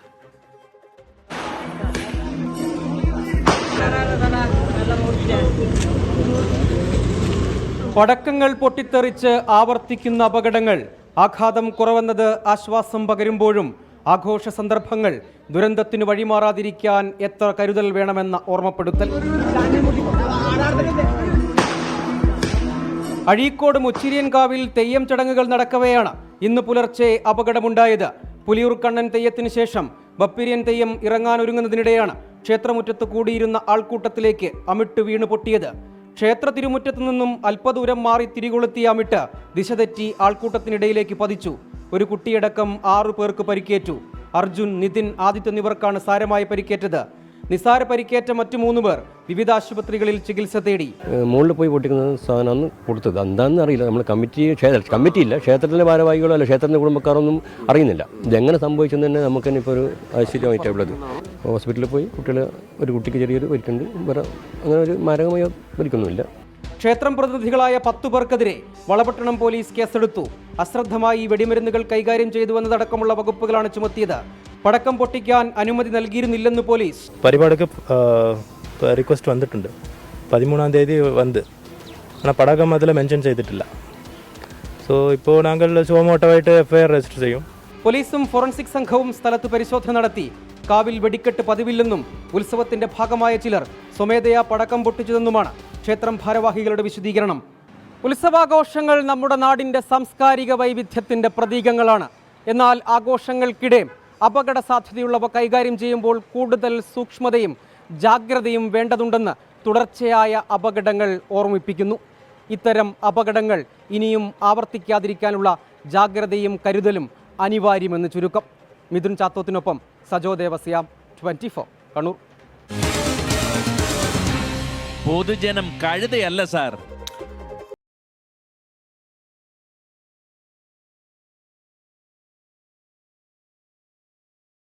പടക്കങ്ങൾ പൊട്ടിത്തെറിച്ച് ആവർത്തിക്കുന്ന അപകടങ്ങൾ ആഘാതം കുറവെന്നത് ആശ്വാസം പകരുമ്പോഴും ആഘോഷ സന്ദർഭങ്ങൾ ദുരന്തത്തിന് വഴിമാറാതിരിക്കാൻ എത്ര കരുതൽ വേണമെന്ന ഓർമ്മപ്പെടുത്തൽ. അഴീക്കോട് മുച്ചിരിയൻകാവിൽ തെയ്യം ചടങ്ങുകൾ നടക്കവെയാണ് ഇന്ന് പുലർച്ചെ അപകടമുണ്ടായത്. പുലിയൂർ കണ്ണൻ തെയ്യത്തിന് ശേഷം ബപ്പിരിയൻ തെയ്യം ഇറങ്ങാനൊരുങ്ങുന്നതിനിടെയാണ് ക്ഷേത്രമുറ്റത്ത് കൂടിയിരുന്ന ആൾക്കൂട്ടത്തിലേക്ക് അമിട്ട് വീണ് പൊട്ടിയത്. ക്ഷേത്ര തിരുമുറ്റത്തു നിന്നും അല്പദൂരം മാറി തിരികൊളുത്തിയ അമിട്ട് ദിശ തെറ്റി ആൾക്കൂട്ടത്തിനിടയിലേക്ക് പതിച്ചു. ഒരു കുട്ടിയടക്കം 6 പേർക്ക് പരിക്കേറ്റു. അർജുൻ, നിതിൻ, ആദിത്യ എന്നിവർക്കാണ് സാരമായി പരിക്കേറ്റത്. നിസാര പരിക്കേറ്റ മറ്റു 3 പേർ വിവിധ ആശുപത്രികളിൽ ചികിത്സ തേടി. മുകളിൽ പോയി പൊട്ടിക്കുന്ന സാധനമാണ് കൊടുത്തത്. എന്താണെന്ന് അറിയില്ല. നമ്മൾ കമ്മിറ്റിയില്ല, ക്ഷേത്രത്തിലെ ഭാരവാഹികളോ അല്ല ക്ഷേത്രത്തിൻ്റെ കുടുംബക്കാരൊന്നും അറിയുന്നില്ല. ഇതെങ്ങനെ സംഭവിച്ചെന്ന് തന്നെ നമുക്ക് തന്നെ ഇപ്പോൾ ഒരു ആശ്ചര്യമായിട്ടുള്ളത്. ഹോസ്പിറ്റലിൽ പോയി ഒരു കുട്ടിക്ക് ചെറിയൊരു പരിക്കുണ്ട്. വേറെ അങ്ങനെ ഒരു മാരകമായ പരിക്കൊന്നുമില്ല. ക്ഷേത്രം പ്രതിനിധികളായ 10 പേർക്കെതിരെ വളപട്ടണം പോലീസ് കേസെടുത്തു. അശ്രദ്ധമായി വെടിമരുന്നുകൾ കൈകാര്യം ചെയ്തുവെന്നതടക്കമുള്ള വകുപ്പുകളാണ് ചുമത്തിയത്. പടക്കം പൊട്ടിക്കാൻ അനുമതി നൽകിയിരുന്നില്ലെന്ന് പോലീസ്. പരിപാടിക്ക് റിക്വസ്റ്റ് വന്നിട്ടുണ്ട്. 13-ാം തീയതി വന്ന് ஆனால் പടക്കം അതിൽ മെൻഷൻ ചെയ്തിട്ടില്ല. സോ ഇപ്പോൾ ഞങ്ങൾ ചുവമോട്ടമായിട്ട് എഫ്ഐആർ രജിസ്റ്റർ ചെയ്യും. പോലീസും ഫോറൻസിക് സംഘവും സ്ഥലത്ത് പരിശോധന നടത്തി. കാവിൽ വെടിക്കെട്ട് പതിവില്ലെന്നും ഉത്സവത്തിന്റെ ഭാഗമായ ചിലർ സ്വമേധയാ പടക്കം പൊട്ടിച്ചതെന്നുമാണ് ക്ഷേത്രം ഭാരവാഹികളുടെ വിശദീകരണം. ഉത്സവാഘോഷങ്ങൾ നമ്മുടെ നാടിന്റെ സാംസ്കാരിക വൈവിധ്യത്തിന്റെ പ്രതീകങ്ങളാണ്. എന്നാൽ ആഘോഷങ്ങൾക്കിടെ അപകട സാധ്യതയുള്ളവ കൈകാര്യം ചെയ്യുമ്പോൾ കൂടുതൽ സൂക്ഷ്മതയും ജാഗ്രതയും വേണ്ടതുണ്ടെന്ന് തുടർച്ചയായ അപകടങ്ങൾ ഓർമ്മിപ്പിക്കുന്നു. ഇത്തരം അപകടങ്ങൾ ഇനിയും ആവർത്തിക്കാതിരിക്കാനുള്ള ജാഗ്രതയും കരുതലും അനിവാര്യമെന്ന് ചുരുക്കം. മിഥുൻ ചാത്തോത്തിനൊപ്പം സജോ ദേവസ്യാം, 24 കണ്ണൂർ. പൊതുജനം കഴുതയല്ല സാർ.